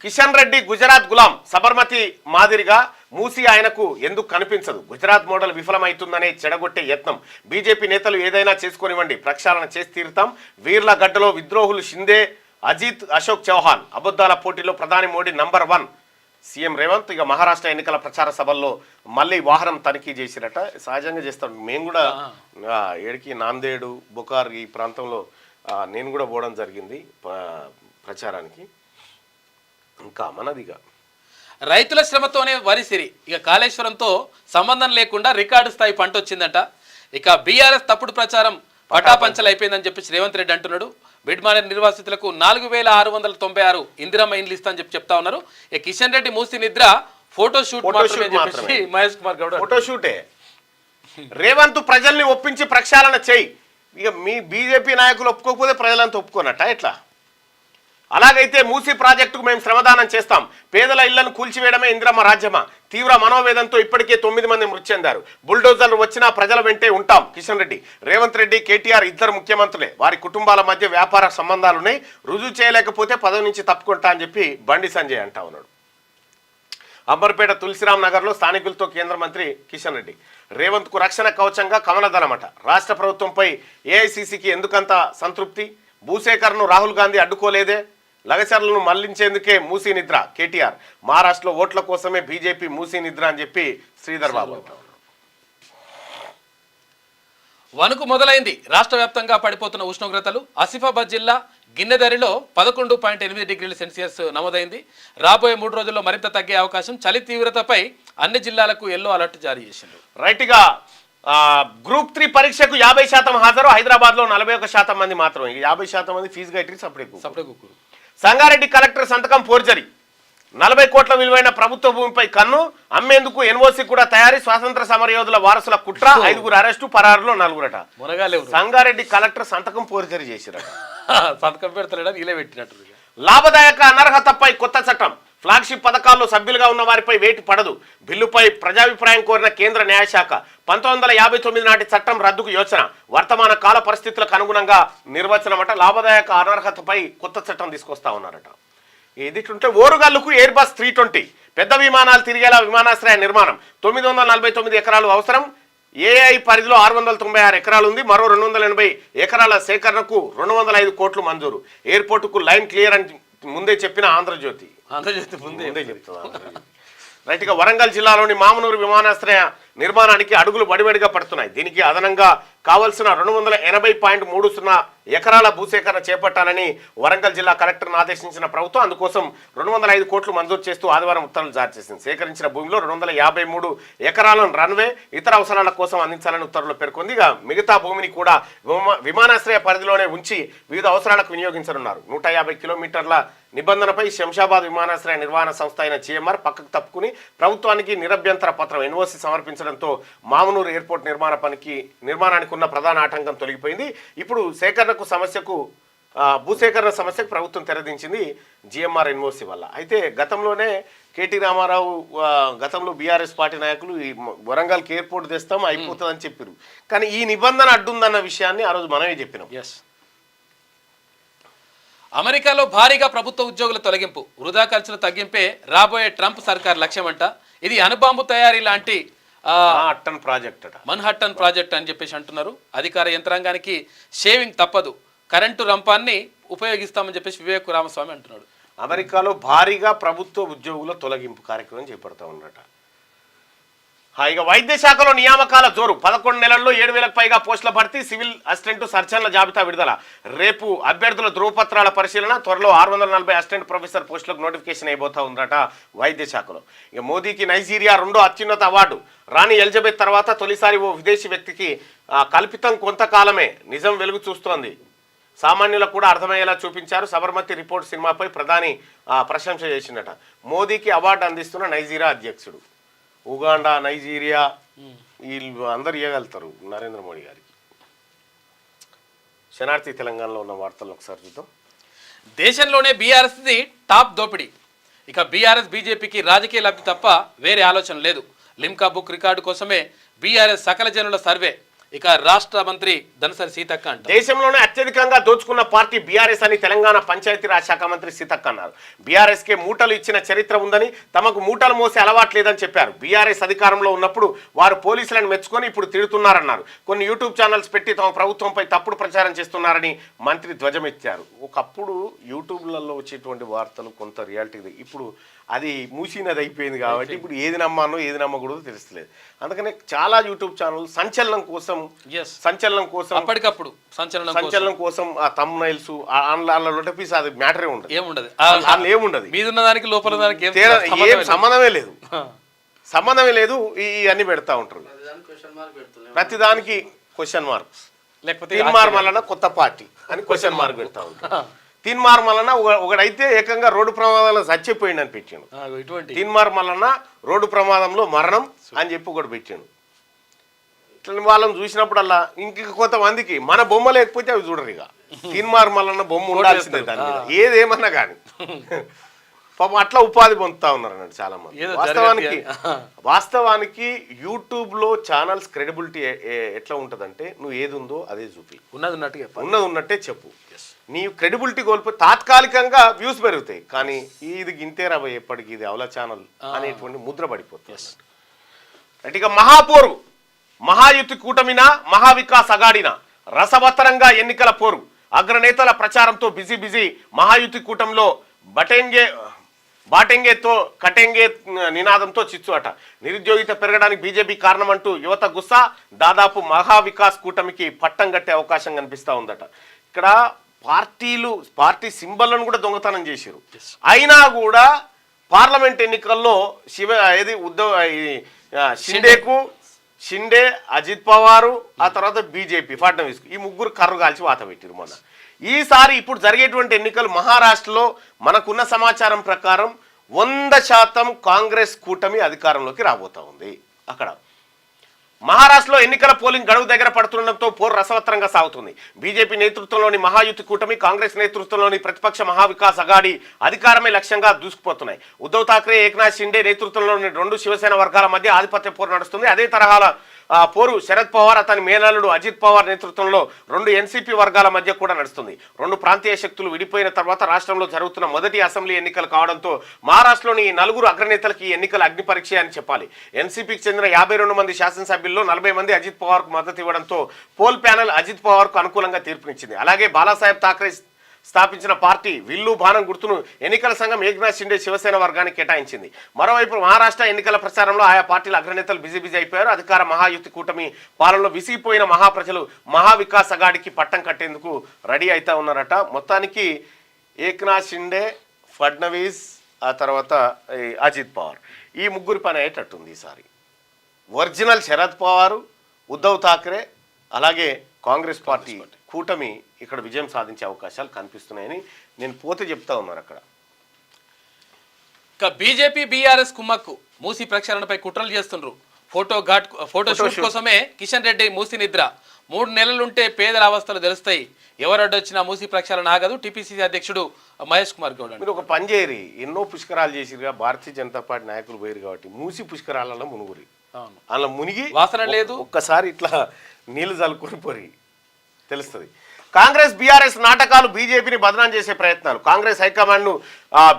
కిషన్ రెడ్డి గుజరాత్ గులాం సబర్మతి మాదిరిగా మూసి ఆయనకు ఎందుకు కనిపించదు? గుజరాత్ మోడల్ విఫలమైతుందనే చెడగొట్టే యత్నం. బీజేపీ నేతలు ఏదైనా చేసుకొనివ్వండి, ప్రక్షాళన చేసి తీరుతాం. వీర్ల గడ్డలో విద్రోహులు షిందే, అజిత్, అశోక్ చౌహాన్. అబద్ధాల పోటీలో ప్రధాని మోడీ నంబర్ 1. సీఎం రేవంత్ ఇక మహారాష్ట్ర ఎన్నికల ప్రచార సభల్లో మళ్ళీ వాహనం తనిఖీ చేసిరట. సహజంగా చేస్తాం. మేము కూడా ఏడికి నాందేడు, బొకార్ ఈ ప్రాంతంలో నేను కూడా పోవడం జరిగింది ప్రచారానికి. ఇంకా మనదిగా రైతుల శ్రమతోనే వరి సిరి. ఇక కాళేశ్వరంతో సంబంధం లేకుండా రికార్డు స్థాయి పంట వచ్చిందట. ఇక బీఆర్ఎస్ తప్పుడు ప్రచారం పటాపంచలు అయిపోయిందని చెప్పేసి రేవంత్ రెడ్డి అంటున్నాడు. బిడ్మానేర్ నిర్వాసితులకు 4696 ఇందిరమ్మ ఇండ్లు ఇస్తా అని చెప్తా ఉన్నారు. ఇక కిషన్ రెడ్డి మూసి నిద్ర ఫోటోషూట్ మాత్రమే. మహేష్ కుమార్ గౌడ్ ఫోటోషూటే. రేవంత్ ప్రజల్ని ఒప్పించి ప్రక్షాళన చేయి. ఇక మీ బీజేపీ నాయకులు ఒప్పుకోకపోతే ప్రజలంతా ఒప్పుకోనట ఎట్లా? అలాగైతే మూసీ ప్రాజెక్టుకు మేము శ్రమదానం చేస్తాం. పేదల ఇళ్లను కూల్చివేయడమే ఇందిరమ్మ రాజ్యమా? తీవ్ర మనోవేదంతో ఇప్పటికే 9 మంది మృతి చెందారు. బుల్డోజర్లు వచ్చినా ప్రజల వెంటే ఉంటాం. కిషన్ రెడ్డి, రేవంత్ రెడ్డి, కేటీఆర్ ఇద్దరు ముఖ్యమంత్రులే. వారి కుటుంబాల మధ్య వ్యాపార సంబంధాలున్నాయి. రుజువు చేయలేకపోతే పదవి నుంచి తప్పుకుంటా అని చెప్పి బండి సంజయ్ అంటా ఉన్నాడు. అంబర్పేట తులసిరామ్ నగర్లో స్థానికులతో కేంద్ర మంత్రి కిషన్ రెడ్డి. రేవంత్కు రక్షణ కవచంగా కమలదళమట. రాష్ట్ర ప్రభుత్వంపై ఏఐసీసీకి ఎందుకంత సంతృప్తి? భూసేకరణను రాహుల్ గాంధీ అడ్డుకోలేదే. లగచర్లను మళ్లించేందుకే మూసీ నిద్ర. కేటీఆర్, మహారాష్ట్రలో ఓట్ల కోసమే బీజేపీ మూసీ నిద్ర అని చెప్పి శ్రీధర్ బాబు. వణుకు మొదలైంది. రాష్ట్ర వ్యాప్తంగా పడిపోతున్న ఉష్ణోగ్రతలు. ఆసిఫాబాద్ జిల్లా గిన్నెదరిలో 11.8 డిగ్రీల సెల్సియస్ నమోదైంది. రాబోయే 3 రోజుల్లో మరింత తగ్గే అవకాశం. చలి తీవ్రతపై అన్ని జిల్లాలకు ఎల్లో అలర్ట్ జారీ చేసింది. రైట్గా గ్రూప్ 3 పరీక్షకు 50% హాజరు. హైదరాబాద్లో 41% మంది మాత్రం. 50% మంది ఫీజు కట్టి సపరేట్. సంగారెడ్డి కలెక్టర్ సంతకం ఫోర్జరీ. 40 కోట్ల విలువైన ప్రభుత్వ భూమిపై కన్ను. అమ్మేందుకు ఎన్ఓసి కూడా తయారీ. స్వాతంత్ర సమరయోధుల వారసుల కుట్ర. 5 అరెస్టు, పరారులో 4. సంగారెడ్డి కలెక్టర్ సంతకం ఫోర్జరీ చేసిరట. సంతకం పెడతాడు, ఇలా పెట్టినట్టు. లాభదాయక అనర్హతపై కొత్త చట్టం. ఫ్లాగ్షిప్ పథకాల్లో సభ్యులుగా ఉన్న వారిపై వేటు పడదు. బిల్లుపై ప్రజాభిప్రాయం కోరిన కేంద్ర న్యాయశాఖ. 1959 నాటి చట్టం రద్దుకు యోచన. వర్తమాన కాల పరిస్థితులకు అనుగుణంగా నిర్వచనమట. లాభదాయక అనర్హతపై కొత్త చట్టం తీసుకొస్తా ఉన్నారట. ఎదిట్లుంటే ఓరుగల్లుకు ఎయిర్ బస్ 320. పెద్ద విమానాలు తిరిగేలా విమానాశ్రయ నిర్మాణం. 949 ఎకరాలు అవసరం. ఏఐ పరిధిలో 696 ఎకరాలు ఉంది. మరో 280 ఎకరాల సేకరణకు 205 కోట్లు మంజూరు. ఎయిర్పోర్టుకు లైన్ క్లియర్ అని ముందే చెప్పిన ఆంధ్రజ్యోతి ముందే చెప్తుంది. రైట్గా వరంగల్ జిల్లాలోని మామనూరు విమానాశ్రయ నిర్మాణానికి అడుగులు బడిబడిగా పడుతున్నాయి. దీనికి అదనంగా కావలసిన 280.30 ఎకరాల భూసేకరణ చేపట్టాలని వరంగల్ జిల్లా కలెక్టర్ను ఆదేశించిన ప్రభుత్వం అందుకోసం 205 కోట్లు మంజూరు చేస్తూ ఆదివారం ఉత్తర్వులు జారీ చేసింది. సేకరించిన భూమిలో 253 ఎకరాలను రన్వే, ఇతర అవసరాల కోసం అందించాలని ఉత్తర్వులు పేర్కొంది. ఇక మిగతా భూమిని కూడా విమానాశ్రయ పరిధిలోనే ఉంచి వివిధ అవసరాలకు వినియోగించనున్నారు. 150 కిలోమీటర్ల నిబంధనపై శంషాబాద్ విమానాశ్రయ నిర్వహణ సంస్థ అయిన జిఎంఆర్ పక్కకు తప్పుకుని ప్రభుత్వానికి నిరభ్యంతర పత్రం ఎన్ఓసి సమర్పించడంతో మామనూరు ఎయిర్పోర్ట్ నిర్మాణానికి ఉన్న ప్రధాన ఆటంకం తొలగిపోయింది. ఇప్పుడు భూసేకరణ సమస్యకు ప్రభుత్వం తెరదించింది జిఎంఆర్ ఎన్ఓసి వల్ల. అయితే గతంలోనే కేటీ రామారావు గతంలో బీఆర్ఎస్ పార్టీ నాయకులు ఈ వరంగల్కి ఎయిర్పోర్ట్ తెస్తాం అయిపోతుందని చెప్పారు. కానీ ఈ నిబంధన అడ్డుందన్న విషయాన్ని ఆ రోజు మనమే చెప్పినాం. అమెరికాలో భారీగా ప్రభుత్వ ఉద్యోగుల తొలగింపు, వృధా ఖర్చుల తగ్గింపే రాబోయే ట్రంప్ సర్కార్ లక్ష్యమంట. ఇది అణుబాంబు తయారీ లాంటి మన్హట్టన్ ప్రాజెక్ట్ అని చెప్పేసి అంటున్నారు. అధికార యంత్రాంగానికి షేవింగ్ తప్పదు, కరెంటు రంపాన్ని ఉపయోగిస్తామని చెప్పేసి వివేక్ రామస్వామి అంటున్నాడు. అమెరికాలో భారీగా ప్రభుత్వ ఉద్యోగుల తొలగింపు కార్యక్రమం చేపడతా ఉన్నట. ఇక వైద్య శాఖలో నియామకాల జోరు. 11 నెలల్లో 7,000కు పైగా పోస్టుల భర్తీ. సివిల్ అసిస్టెంట్ సర్జన్ల జాబితా విడుదల. రేపు అభ్యర్థుల ధృవపత్రాల పరిశీలన. త్వరలో 640 అసిస్టెంట్ ప్రొఫెసర్ పోస్టులకు నోటిఫికేషన్ అయిపోతా ఉందట వైద్య శాఖలో. ఇక మోదీకి నైజీరియా 2వ అత్యున్నత అవార్డు. రాణి ఎలిజబెత్ తర్వాత తొలిసారి ఓ విదేశీ వ్యక్తికి. కల్పితం కొంతకాలమే, నిజం వెలుగు చూస్తోంది. సామాన్యులకు కూడా అర్థమయ్యేలా చూపించారు. సబర్మతి రిపోర్ట్ సినిమాపై ప్రధాని ప్రశంస చేసిందట. మోదీకి అవార్డు అందిస్తున్న నైజీరియా అధ్యక్షుడు. ఉగాండా, నైజీరియా వీళ్ళు అందరు ఇవ్వగలుగుతారు నరేంద్ర మోడీ గారికి. శనార్థి తెలంగాణలో ఉన్న వార్తలను ఒకసారి చూద్దాం. దేశంలోనే బీఆర్ఎస్ది టాప్ దోపిడీ. ఇక బీఆర్ఎస్ బీజేపీకి రాజకీయ లబ్ధి తప్ప వేరే ఆలోచన లేదు. లిమ్కా బుక్ రికార్డు కోసమే బీఆర్ఎస్ సకల జనుల సర్వే. ఇక రాష్ట్ర మంత్రి దనసరి సీతక్క అంట దేశంలోనే అత్యధికంగా దోచుకున్న పార్టీ బీఆర్ఎస్ అని తెలంగాణ పంచాయతీరాజ్ శాఖ మంత్రి సీతక్క అన్నారు. బీఆర్ఎస్ కే మూటలు ఇచ్చిన చరిత్ర ఉందని, తమకు మూటలు మోసే అలవాటు లేదని చెప్పారు. బీఆర్ఎస్ అధికారంలో ఉన్నప్పుడు వారు పోలీసులను మెచ్చుకొని ఇప్పుడు తిడుతున్నారన్నారు. కొన్ని యూట్యూబ్ ఛానల్స్ పెట్టి తమ ప్రభుత్వంపై తప్పుడు ప్రచారం చేస్తున్నారని మంత్రి ధ్వజమెత్తారు. ఒకప్పుడు యూట్యూబ్లలో వచ్చేటువంటి వార్తలు కొంత రియాలిటీ, ఇప్పుడు అది మూసినది అయిపోయింది కాబట్టి ఇప్పుడు ఏది నమ్మానో ఏది నమ్మకూడదో తెలుస్తలేదు. అందుకనే చాలా యూట్యూబ్ ఛానల్ సంచలనం కోసం అప్పటికప్పుడు సంచలనం కోసం ఆ థంబ్నైల్స్ ఆన్లైన్లో నోటిఫిస్ అది మ్యాటరే ఉండదు, ఏముండదు, మీదున్న దానికి లోపల దానికి ఏం సంబంధమే లేదు. ఇవన్నీ పెడతా ఉంటారు, ప్రతిదానికి క్వశ్చన్ మార్క్స్, లేకపోతే తీన్మార్ వలన కొత్త పార్టీ అని క్వశ్చన్ మార్క్ పెడతా ఉంటారు. తీన్మార్ వలన ఒకడైతే ఏకంగా రోడ్డు ప్రమాదంలో చచ్చిపోయింది అని పెట్టాను. తీన్మార్ వలన రోడ్డు ప్రమాదంలో మరణం అని చెప్పి ఒకటి పెట్టాను. ఇట్లా వాళ్ళని చూసినప్పుడల్లా ఇంక కొంతమందికి మన బొమ్మ లేకపోతే అవి చూడరు. ఇక తీన్మార్ వలన బొమ్మ ఉండాల్సిందే దాని మీద, ఏదేమన్నా కానీ. పాపం అట్లా ఉపాధి పొందుతా ఉన్నారు అన్నట్టు చాలా మంది. వాస్తవానికి యూట్యూబ్ లో ఛానల్స్ క్రెడిబిలిటీ ఎట్లా ఉంటదంటే, నువ్వు ఏది ఉందో అదే చూపి, ఉన్నది ఉన్నట్టే చెప్పు. నీ క్రెడిబిలిటీ కోల్పోయి తాత్కాలికంగా వ్యూస్ పెరుగుతాయి, కానీ ఇది గింతే రాబోయే ఎప్పటికీ ఇది అవల ఛానల్ అనేటువంటి ముద్ర పడిపోతుంది. ఇక మహాపోరు, మహాయుతి కూటమిన మహావికాస్ అగాడిన రసవత్తరంగా ఎన్నికల పోరు, అగ్రనేతల ప్రచారంతో బిజీ. మహాయుతి కూటమిలో బాటెంగేతో కటెంగే నినాదంతో చిచ్చు అట. నిరుద్యోగిత పెరగడానికి బీజేపీ కారణం అంటూ యువత గుస్సా. దాదాపు మహావికాస్ కూటమికి పట్టం కట్టే అవకాశం కనిపిస్తూ ఉందట. ఇక్కడ పార్టీ సింబల్లను కూడా దొంగతనం చేశారు. అయినా కూడా పార్లమెంట్ ఎన్నికల్లో షిండే, అజిత్ పవారు, ఆ తర్వాత బీజేపీ ఫడ్నవీస్, ఈ ముగ్గురు కర్రు కాల్చి వాత పెట్టారు మొన్న. ఈసారి ఇప్పుడు జరిగేటువంటి ఎన్నికలు మహారాష్ట్రలో మనకున్న సమాచారం ప్రకారం 100% కాంగ్రెస్ కూటమి అధికారంలోకి రాబోతా ఉంది. అక్కడ మహారాష్ట్రలో ఎన్నికల పోలింగ్ గడువు దగ్గర పడుతుండటంతో పోరు రసవత్తరంగా సాగుతుంది. బీజేపీ నేతృత్వంలోని మహాయుతి కూటమి, కాంగ్రెస్ నేతృత్వంలోని ప్రతిపక్ష మహావికాస్ అగాడి అధికారమే లక్ష్యంగా దూసుకుపోతున్నాయి. ఉద్ధవ్ ఠాక్రే, ఏక్నాథ్ షిండే నేతృత్వంలోని 2 శివసేన వర్గాల మధ్య ఆధిపత్య పోరు నడుస్తుంది. అదే తరహాల పోరు శరద్ పవార్, అతని మేనల్లుడు అజిత్ పవార్ నేతృత్వంలో 2 ఎన్సీపీ వర్గాల మధ్య కూడా నడుస్తుంది. 2 ప్రాంతీయ శక్తులు విడిపోయిన తర్వాత రాష్ట్రంలో జరుగుతున్న మొదటి అసెంబ్లీ ఎన్నికలు కావడంతో మహారాష్ట్రలోని ఈ 4 అగ్రనేతలకి ఈ ఎన్నికల అగ్ని పరీక్ష అని చెప్పాలి. ఎన్సీపీకి చెందిన 52 మంది శాసనసభ్యుల్లో 40 మంది అజిత్ పవార్కు మద్దతు ఇవ్వడంతో పోల్ ప్యానెల్ అజిత్ పవార్కు అనుకూలంగా తీర్పునిచ్చింది. అలాగే బాలాసాహెబ్ ఠాక్రే స్థాపించిన పార్టీ విల్లు బాణం గుర్తును ఎన్నికల సంఘం ఏక్నాథ్ షిండే శివసేన వర్గానికి కేటాయించింది. మరోవైపు మహారాష్ట్ర ఎన్నికల ప్రచారంలో ఆయా పార్టీల అగ్రనేతలు బిజీ అయిపోయారు. అధికార మహాయుతి కూటమి పాలనలో విసిగిపోయిన మహాప్రజలు మహావికాస్ అగాడికి పట్టం కట్టేందుకు రెడీ అవుతా ఉన్నారట. మొత్తానికి ఏక్నాథ్ షిండే, ఫడ్నవీస్, ఆ తర్వాత అజిత్ పవార్, ఈ ముగ్గురి పని అయ్యేటట్టుంది ఈసారి. ఒరిజినల్ శరద్ పవారు, ఉద్ధవ్ ఠాక్రే, అలాగే కాంగ్రెస్ పార్టీ కూటమి ఇక్కడ విజయం సాధించే అవకాశాలు కనిపిస్తున్నాయని నేను పోతే చెప్తా ఉన్నారు. అక్కడ బీజేపీ బీఆర్ఎస్ కుమ్మక్కు మూసి ప్రక్షాళనపై కుట్రలు చేస్తుండ్రు. ఫోటో షూట్ కోసమే కిషన్ రెడ్డి మూసి నిద్ర. 3 నెలలుంటే పేదల అవస్థలు తెలుస్తాయి. ఎవరు అడ్డొచ్చినా మూసి ప్రక్షాళన ఆగదు. టీపీసీసీ అధ్యక్షుడు మహేష్ కుమార్ గౌడ్. మీరు ఒక పని చేయరు, ఎన్నో పుష్కరాలు చేసిరుగా భారతీయ జనతా పార్టీ నాయకులు పోయారు కాబట్టి మూసి పుష్కరాలలో మునుగురి, అలా మునిగి వాసన లేదు, ఒక్కసారి ఇట్లా నీళ్లు చల్లుకొని పోరి తెలుస్తుంది. కాంగ్రెస్ బీఆర్ఎస్ నాటకాలు, బీజేపీని బదనాం చేసే ప్రయత్నాలు. కాంగ్రెస్ హైకమాండ్ను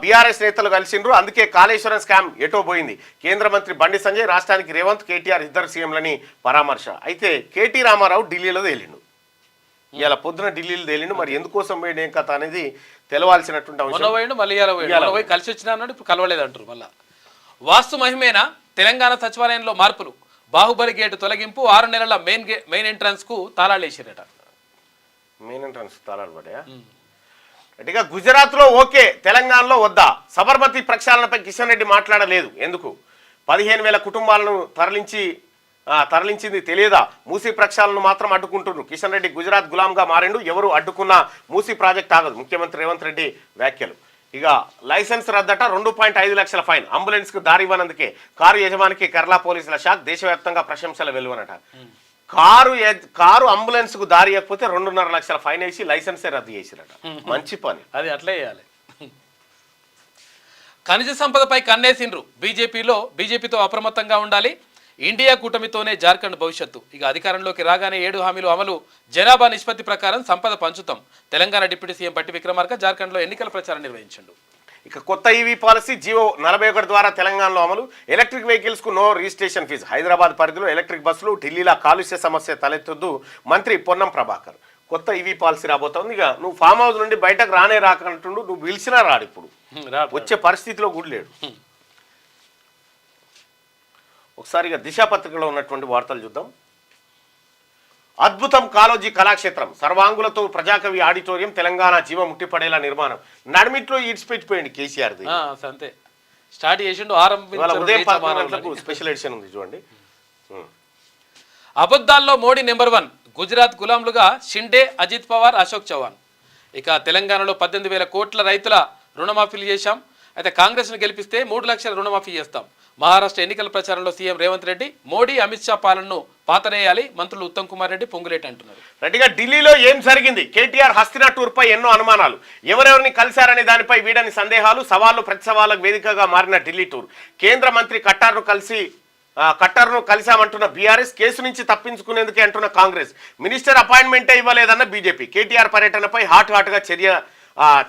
బీఆర్ఎస్ నేతలు కలిసిండ్రు. అందుకే కాళేశ్వరం స్కామ్ ఎటో పోయింది. కేంద్ర మంత్రి బండి సంజయ్, రాష్ట్రానికి రేవంత్, కేటీఆర్ ఇద్దరు సీఎంలని పరామర్శ. అయితే కేటీ రామారావు ఢిల్లీలో తేలిండు, ఇలా పొద్దున ఢిల్లీలో తేలిండు. మరి ఎందుకోసం పోయిండు, ఏం కథ అనేది తెలవాల్సినటువంటి అవసరం. కలిసి వచ్చినా అన్నాడు, ఇప్పుడు కలవలేదు అంటారు. మళ్ళా వాస్తు మహిమేనా తెలంగాణ సచివాలయంలో మార్పులు. బాహుబలి గేటు తొలగింపు, 6 నెలల మెయిన్ ఎంట్రన్స్ కు తాళాలు వేసారట. మెయిన్ ఎంట్రన్స్ తాళాలు పడ్డాయా? ఇక గుజరాత్ లో ఓకే, తెలంగాణలో వద్దా? సబర్మతి ప్రక్షాళనపై కిషన్ రెడ్డి మాట్లాడలేదు. ఎందుకు? 15,000 కుటుంబాలను తరలించింది తెలియదా? మూసీ ప్రక్షాళనను మాత్రం అడ్డుకుంటున్నారు. కిషన్ రెడ్డి గుజరాత్ గులాంగా మారిండు. ఎవరు అడ్డుకున్నా మూసీ ప్రాజెక్ట్ ఆగదు. ముఖ్యమంత్రి రేవంత్ రెడ్డి వ్యాఖ్యలు. ఇక లైసెన్స్ రద్దట, 2.5 లక్షల ఫైన్. అంబులెన్స్ కు దారి ఇవ్వనందుకే కారు యజమానికి కేరళ పోలీసుల షాక్. దేశవ్యాప్తంగా ప్రశంసల వెలువనట. కారు అంబులెన్స్ కు దారి ఇవ్వకపోతే 2.5 లక్షల ఫైన్ వేసి లైసెన్సే రద్దు చేసిరట. మంచి పని, అది అట్లే చేయాలి. ఖనిజ సంపదపై కన్నేసిండ్రు. బీజేపీతో అప్రమత్తంగా ఉండాలి. ఇండియా కూటమితోనే జార్ఖండ్ భవిష్యత్తు. ఇక అధికారంలోకి రాగానే 7 హామీలు అమలు, జనాభా నిష్పత్తి ప్రకారం సంపద పంచుతాం. తెలంగాణ డిప్యూటీ సీఎం పట్టి విక్రమార్క జార్ఖండ్లో ఎన్నికల ప్రచారం నిర్వహించాడు. ఇక కొత్త ఈవీ పాలసీ జీవో 41 ద్వారా తెలంగాణలో అమలు. ఎలక్ట్రిక్ వెహికల్స్ కు నో రిజిస్ట్రేషన్ ఫీజు. హైదరాబాద్ పరిధిలో ఎలక్ట్రిక్ బస్సులు, ఢిల్లీలో కాలుష్య సమస్య తలెత్తొద్దు మంత్రి పొన్నం ప్రభాకర్. కొత్త ఈవీ పాలసీ రాబోతోంది. ఇక నువ్వు ఫామ్ హౌస్ నుండి బయటకు రానే రాకంటుండు, నువ్వు పిలిచినా రాడు, ఇప్పుడు వచ్చే పరిస్థితిలో కూడా లేడు. ఒకసారి ఇక దిశ పత్రికలో ఉన్నటువంటి వార్తలు చూద్దాం. అద్భుతం కాళోజీ కళాక్షేత్రం, సర్వాంగులతో ప్రజాకవి ఆడిటోరియం, తెలంగాణ జీవం ముట్టిపడేలా నిర్మాణం. నడిమిట్లో ఈడ్చిపెట్టిపోయింది కేసీఆర్. అంతే స్టార్ట్ చేసిండు. ఉదయం 11 గంటలకు స్పెషల్ ఎడిషన్ ఉంది చూడండి. అబద్ధాల్లో మోడీ నెంబర్ 1, గుజరాత్ గులాంలుగా షిండే, అజిత్ పవార్, అశోక్ చౌహాన్. ఇక తెలంగాణలో 18,000 కోట్ల రైతుల రుణమాఫీలు చేశాం. అయితే కాంగ్రెస్ను గెలిపిస్తే 3 లక్షల రుణమాఫీ చేస్తాం. మహారాష్ట్ర ఎన్నికల ప్రచారంలో సీఎం రేవంత్ రెడ్డి, మోడీ అమిత్ షా పాలనను పాతనేయాలి, మంత్రులు ఉత్తమ్ కుమార్ రెడ్డి, పొంగులేటి అంటున్నారు. రెడ్డిగా ఢిల్లీలో ఏం జరిగింది? కేటీఆర్ హస్తినా టూర్ పై ఎన్నో అనుమానాలు, ఎవరెవరిని కలిశారనే దానిపై వీడని సందేహాలు, సవాళ్లు ప్రతి సవాళ్లకు వేదికగా మారిన ఢిల్లీ టూర్. కేంద్ర మంత్రి కట్టర్ను కలిశామంటున్న బీఆర్ఎస్, కేసు నుంచి తప్పించుకునేందుకే అంటున్న కాంగ్రెస్, మినిస్టర్ అపాయింట్మెంటే ఇవ్వలేదన్న బీజేపీ. కేటీఆర్ పర్యటనపై హాట్గా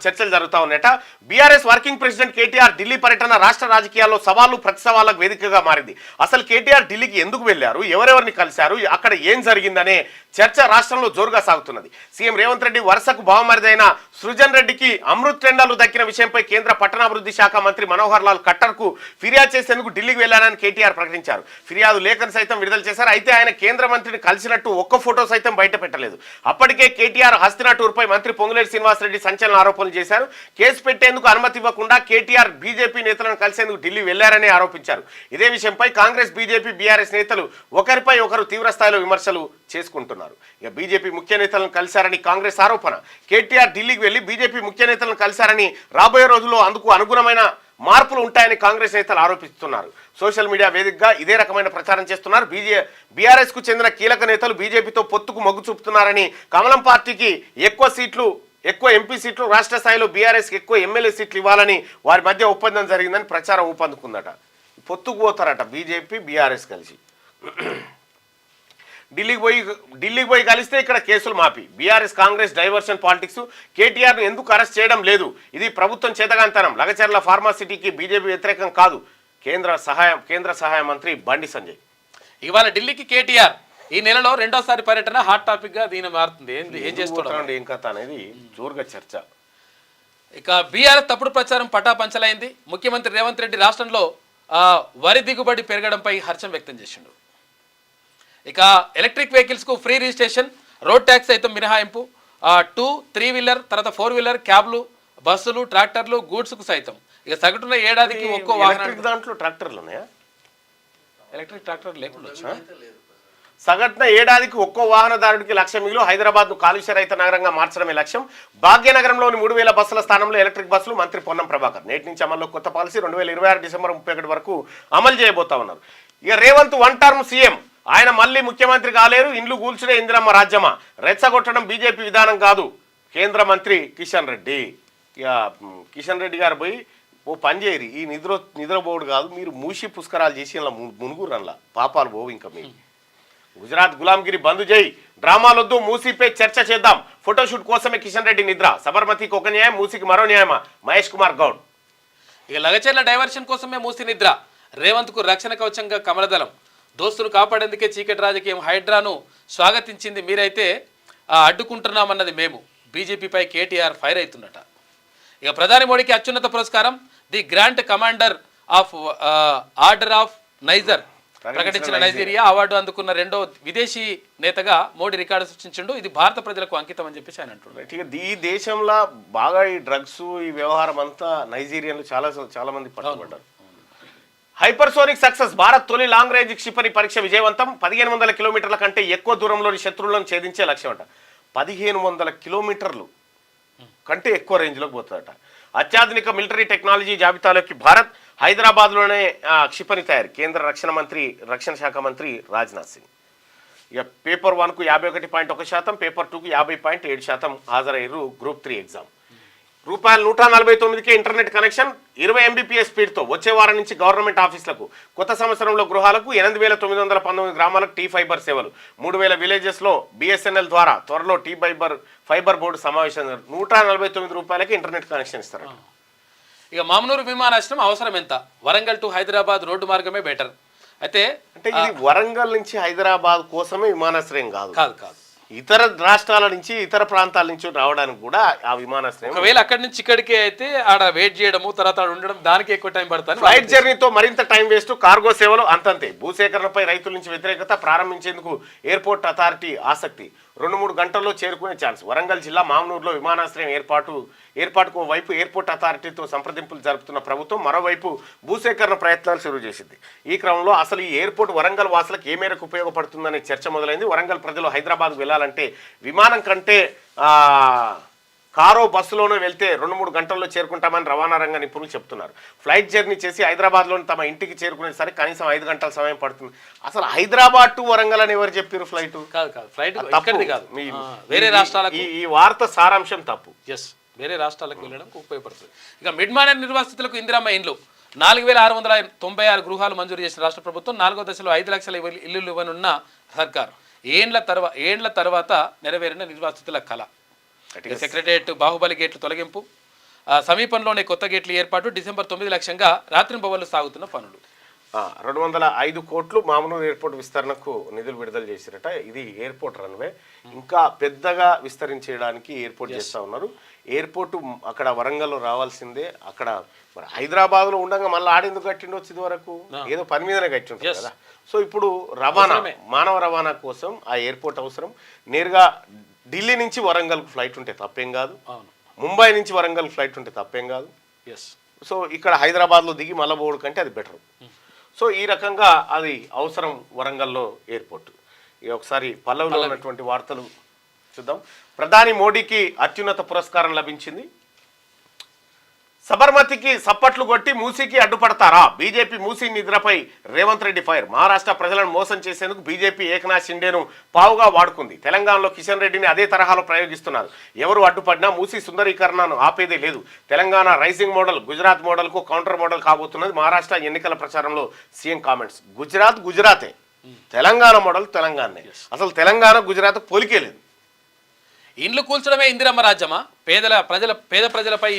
చర్చలు జరుగుతా ఉన్నట. BRS working president KTR Delhi పర్యటన రాష్ట్ర రాజకీయాల్లో సవాళ్లు ప్రతి సవాళ్లకు వేదికగా మారింది. అసలు కేటీఆర్ ఢిల్లీకి ఎందుకు వెళ్లారు, ఎవరెవరిని కలిశారు, అక్కడ ఏం జరిగిందనే చర్చ రాష్ట్రంలో జోరుగా సాగుతున్నది. సీఎం రేవంత్ రెడ్డి వరుసకు బావమరిదైన సృజన్ రెడ్డికి అమృత్ టెండర్లు దక్కిన విషయంపై కేంద్ర పట్టణాభివృద్ధి శాఖ మంత్రి మనోహర్ లాల్ ఖట్టర్కు ఫిర్యాదు చేసేందుకు ఢిల్లీకి వెళ్లారని కేటీఆర్ ప్రకటించారు. ఫిర్యాదు లేఖను సైతం విడుదల చేశారు. అయితే ఆయన కేంద్ర మంత్రిని కలిసినట్టు ఒక్క ఫోటో సైతం బయట పెట్టలేదు. అప్పటికే కేటీఆర్ హస్తినా టూర్పై మంత్రి పొంగులేటి శ్రీనివాసరెడ్డి సంచలన ఆరోపణలు చేశారు. కేసు పెట్టేందుకు అనుమతి ఇవ్వకుండా కేటీఆర్ బీజేపీ నేతలను కలిసేందుకు ఢిల్లీ వెళ్లారని ఆరోపించారు. ఇదే విషయంపై కాంగ్రెస్, బీజేపీ, బీఆర్ఎస్ నేతలు ఒకరిపై ఒకరు తీవ్రస్థాయిలో విమర్శలు చేసుకుంటున్నారు. ఇక బీజేపీ ముఖ్య నేతలను కలిశారని కాంగ్రెస్ ఆరోపణ. కేటీఆర్ ఢిల్లీకి వెళ్లి బీజేపీ ముఖ్య నేతలను కలిశారని, రాబోయే రోజుల్లో అందుకు అనుగుణమైన మార్పులు ఉంటాయని కాంగ్రెస్ నేతలు ఆరోపిస్తున్నారు. సోషల్ మీడియా వేదికగా ఇదే రకమైన ప్రచారం చేస్తున్నారు. బీఆర్ఎస్ కు చెందిన కీలక నేతలు బీజేపీతో పొత్తుకు మొగ్గు చూపుతున్నారని, కమలం పార్టీకి ఎక్కువ ఎంపీ సీట్లు, రాష్ట్ర స్థాయిలో బీఆర్ఎస్కి ఎక్కువ ఎమ్మెల్యే సీట్లు ఇవ్వాలని వారి మధ్య ఒప్పందం జరిగిందని ప్రచారం ఊపందుకుందట. పొత్తుకు పోతారట బీజేపీ, బీఆర్ఎస్ కలిసి. ఢిల్లీకి పోయి కలిస్తే ఇక్కడ కేసులు మాపి. BRS Congress diversion politics. కేటీఆర్ను ఎందుకు అరెస్ట్ చేయడం లేదు, ఇది ప్రభుత్వం చేతగాంతనం. లగచర్ల ఫార్మాసిటీకి బీజేపీ వ్యతిరేకం కాదు, కేంద్ర సహాయ మంత్రి బండి సంజయ్. ఇవాళ ఢిల్లీకి కేటీఆర్ ఈ నెలలో రెండోసారి పర్యటన హాట్ టాపిక్ గా దీని మారుతుంది. ఏం చేస్తున్నాడు, ఏం కథ అనేది జోరుగా చర్చ. ఇక బీఆర్ఎస్ తప్పుడు ప్రచారం పటాపంచలైంది. ముఖ్యమంత్రి రేవంత్ రెడ్డి రాష్ట్రంలో వరి దిగుబడి పెరగడంపై హర్షం వ్యక్తం చేసిండు. ఇక ఎలక్ట్రిక్ వెహికల్స్ కు ఫ్రీ రిజిస్ట్రేషన్, రోడ్ ట్యాక్స్ అయితే మినహాయింపు, 2, 3 వీలర్ తర్వాత 4 వీలర్, క్యాబ్లు, బస్సులు, ట్రాక్టర్లు, గూడ్స్ కు సైతం. ఇక సగటున ఏడాదికి ఒక్కో వాహనం. దాంట్లో ట్రాక్టర్లు ఉన్నాయా? ఎలక్ట్రిక్ ట్రాక్టర్ లేకుండా సగటున ఏడాదికి ఒక్కో వాహనదారుడికి 1,00,000 మిగులు. హైదరాబాద్ ను కాలుష్య రహిత నగరంగా మార్చడమే లక్ష్యం. భాగ్యనగరంలోని 3,000 బస్సుల స్థానంలో ఎలక్ట్రిక్ బస్సులు. మంత్రి పొన్నం ప్రభాకర్. నేటి నుంచి అమల్లో కొత్త పాలసీ 2026 డిసెంబర్ 31 వరకు అమలు చేయబోతా ఉన్నారు. ఇక రేవంత్ 1 టర్మ్ సీఎం, ఆయన మళ్ళీ ముఖ్యమంత్రి కాలేరు. ఇండ్లు కూల్చుడే ఇందిరమ్మ రాజ్యమా, రెచ్చగొట్టడం బీజేపీ విధానం కాదు. కేంద్ర మంత్రి కిషన్ రెడ్డి. ఇక కిషన్ రెడ్డి గారు పోయి ఓ పని చేయరు, ఈ నిద్రపోవుడు కాదు, మీరు మూసి పుష్కరాలు చేసి ఇలా మునుగురన్లా పాపాలు పోవు. ఇంకా మీ గుజరాత్ గులాంగిరి బంద్ చేయి, డ్రామాలొద్దు, మూసీపై చర్చ చేద్దాం. ఫోటోషూట్ కోసమే కిషన్ రెడ్డి నిద్ర. సబర్మతికి ఒక న్యాయం, మూసీకి మరో న్యాయమా? మహేష్ కుమార్ గౌడ్. ఇక లగచర్ల డైవర్షన్ కోసమే మూసి నిద్ర. రేవంత్ కు రక్షణ కవచంగా కమలదళం. దోస్తును కాపాడేందుకే చీకటి రాజకీయం. హైడ్రాను స్వాగతించింది మీరైతే అడ్డుకుంటున్నామన్నది మేము. బీజేపీపై కేటీఆర్ ఫైర్ అవుతున్నట. ఇక ప్రధాని మోడీకి అత్యున్నత పురస్కారం, the grand commander of order of niger ప్రకటించిన నైజీరియా అవార్డు అందుకున్న రెండో విదేశీ నేతగా మోడీ రికార్డు సృష్టించిండు. ఇది భారత ప్రజలకు అంకితం అని చెప్పేసి ఆయన అంటున్నారు. ఈ దేశంలో బాగా ఈ డ్రగ్స్ ఈ వ్యవహారం అంతా నైజీరియాలో చాలా మంది పట్టుబడ్డారు. Hypersonic success. భారత్ తొలి లాంగ్ రేంజ్ క్షిపణి పరీక్ష విజయవంతం. 1500 కిలోమీటర్ల కంటే ఎక్కువ దూరంలోని శత్రువులను ఛేదించే లక్ష్యం అంట. 1500 కిలోమీటర్లు కంటే ఎక్కువ రేంజ్లోకి పోతుందట. అత్యాధునిక మిలిటరీ టెక్నాలజీ జాబితాలోకి భారత్. హైదరాబాద్లోనే క్షిపణి తయారు. కేంద్ర రక్షణ శాఖ మంత్రి రాజ్నాథ్ సింగ్. ఇక పేపర్ 1కు 51.1%, పేపర్ 2కు 50.7% హాజరయ్యారు గ్రూప్ 3 ఎగ్జామ్. రూపాయలు 149కే ఇంటర్నెట్ కనెక్షన్ 20 MBPS స్పీడ్తో వచ్చే వారం నుంచి గవర్నమెంట్ ఆఫీసులకు, కొత్త సంవత్సరంలో గృహాలకు 8,919 గ్రామాలకు టీ ఫైబర్ సేవలు, 3,000 విలేజెస్లో BSNL ద్వారా త్వరలో టీ ఫైబర్ బోర్డు సమావేశం. 149 రూపాయలకి ఇంటర్నెట్ కనెక్షన్ ఇస్తారు. ఇక మామనూరు విమానాశ్రయం అవసరం ఎంత? వరంగల్ టు హైదరాబాద్ రోడ్డు మార్గమే బెటర్. అయితే అంటే ఇది వరంగల్ నుంచి హైదరాబాద్ కోసమే విమానాశ్రయం కాదు, కాదు కాదు ఇతర రాష్ట్రాల నుంచి ఇతర ప్రాంతాల నుంచి రావడానికి కూడా ఆ విమానాశ్రయం. ఒకవేళ అక్కడి నుంచి ఇక్కడికే అయితే ఆడ వెయిట్ చేయడము, తర్వాత ఆడ ఉండడం, దానికి ఎక్కువ టైం పడుతుంది. ఫ్లైట్ జర్నీతో మరింత టైం వేస్ట్, కార్గో సేవలు అంతంతే. భూసేకరణపై రైతుల నుంచి వ్యతిరేకత, ప్రారంభించేందుకు ఎయిర్పోర్ట్ అథారిటీ ఆసక్తి. 2-3 గంటల్లో చేరుకునే ఛాన్స్. వరంగల్ జిల్లా మామనూరులో విమానాశ్రయం ఏర్పాటుకు వైపు ఎయిర్పోర్ట్ అథారిటీతో సంప్రదింపులు జరుపుతున్న ప్రభుత్వం మరోవైపు భూసేకరణ ప్రయత్నాలు షురూ చేసింది. ఈ క్రమంలో అసలు ఈ ఎయిర్పోర్ట్ వరంగల్ వాసులకు ఏ మేరకు ఉపయోగపడుతుందనే చర్చ మొదలైంది. వరంగల్ ప్రజలు హైదరాబాద్కు వెళ్లాలంటే విమానం కంటే కారో బస్సులోనే వెళ్తే 2-3 గంటల్లో చేరుకుంటామని రవాణా రంగ నిపుణులు చెప్తున్నారు. ఫ్లైట్ జర్నీ చేసి హైదరాబాద్లోని తమ ఇంటికి చేరుకునేసరికి కనీసం 5 గంటల సమయం పడుతుంది. అసలు హైదరాబాద్ టు వరంగల్ అని ఎవరు చెప్పారు? ఫ్లైట్ ఫ్లైట్ తప్పు కాదు, వేరే రాష్ట్రాలకు. ఈ వార్త సారాంశం తప్పు. ఎస్, వేరే రాష్ట్రాలకు వెళ్ళడానికి ఉపయోగపడుతుంది. ఇక మిడ్ మానేర్ నిర్వాసితులకు ఇందిరమ్మ ఇండ్లు 4,696 గృహాలు మంజూరు చేసిన రాష్ట్ర ప్రభుత్వం 4వ దశలో 5 లక్షల ఇల్లులు ఇవ్వనున్న సర్కార్. ఏండ్ల తర్వాత నెరవేరిన నిర్వాసితుల కళ. సెక్రటరియట్ బాహుబలి గేట్లు తొలగింపు, సమీపంలోనే కొత్త గేట్లు ఏర్పాటు, డిసెంబర్ 9 లక్ష్యంగా రాత్రింబవళ్లు సాగుతున్న పనులు. 205 కోట్లు మామనూరు ఎయిర్పోర్ట్ విస్తరణకు నిధులు విడుదల చేశారట. ఇది ఎయిర్పోర్ట్ రన్వే, ఇంకా పెద్దగా విస్తరించడానికి ఎయిర్పోర్ట్ చేస్తూ ఉన్నారు. ఎయిర్పోర్టు అక్కడ వరంగల్లో రావాల్సిందే. అక్కడ మరి హైదరాబాద్లో ఉండగా మళ్ళీ ఆడేందుకు కట్టిండి వచ్చేది వరకు ఏదో పని మీదనే కట్టి ఉంటుంది కదా. సో ఇప్పుడు మానవ రవాణా కోసం ఆ ఎయిర్పోర్ట్ అవసరం. నేరుగా ఢిల్లీ నుంచి వరంగల్కు ఫ్లైట్ ఉంటే తప్పేం కాదు, ముంబై నుంచి వరంగల్ ఫ్లైట్ ఉంటే తప్పేం కాదు. సో ఇక్కడ హైదరాబాద్లో దిగి మళ్ళీ పోవడం కంటే అది బెటర్. సో ఈ రకంగా అది అవసరం వరంగల్లో ఎయిర్పోర్ట్. ఇక ఒకసారి పల్లవిలో ఉన్నటువంటి వార్తలు చూద్దాం. ప్రధాని మోడీకి అత్యున్నత పురస్కారం లభించింది. సబర్మతికి సప్పట్లు కొట్టి మూసీకి అడ్డుపడతారా? బీజేపీ మూసీ నిద్రపై రేవంత్ రెడ్డి ఫైర్. మహారాష్ట్ర ప్రజలను మోసం చేసేందుకు బీజేపీ ఏకనాథ్ షిండేను పావుగా వాడుకుంది. తెలంగాణలో కిషన్ రెడ్డిని అదే తరహాలో ప్రయోగిస్తున్నారు. ఎవరు అడ్డుపడినా మూసీ సుందరీకరణను ఆపేదే లేదు. తెలంగాణ రైజింగ్ మోడల్ గుజరాత్ మోడల్కు కౌంటర్ మోడల్ కాబోతున్నది. మహారాష్ట్ర ఎన్నికల ప్రచారంలో సీఎం కామెంట్స్. గుజరాతే, తెలంగాణ మోడల్ తెలంగాణనే. అసలు తెలంగాణ గుజరాత్ పోలికే లేదు. ఇండ్లు కూల్చడమే ఇందిరమ్మ రాజ్యమా? పేద ప్రజలపై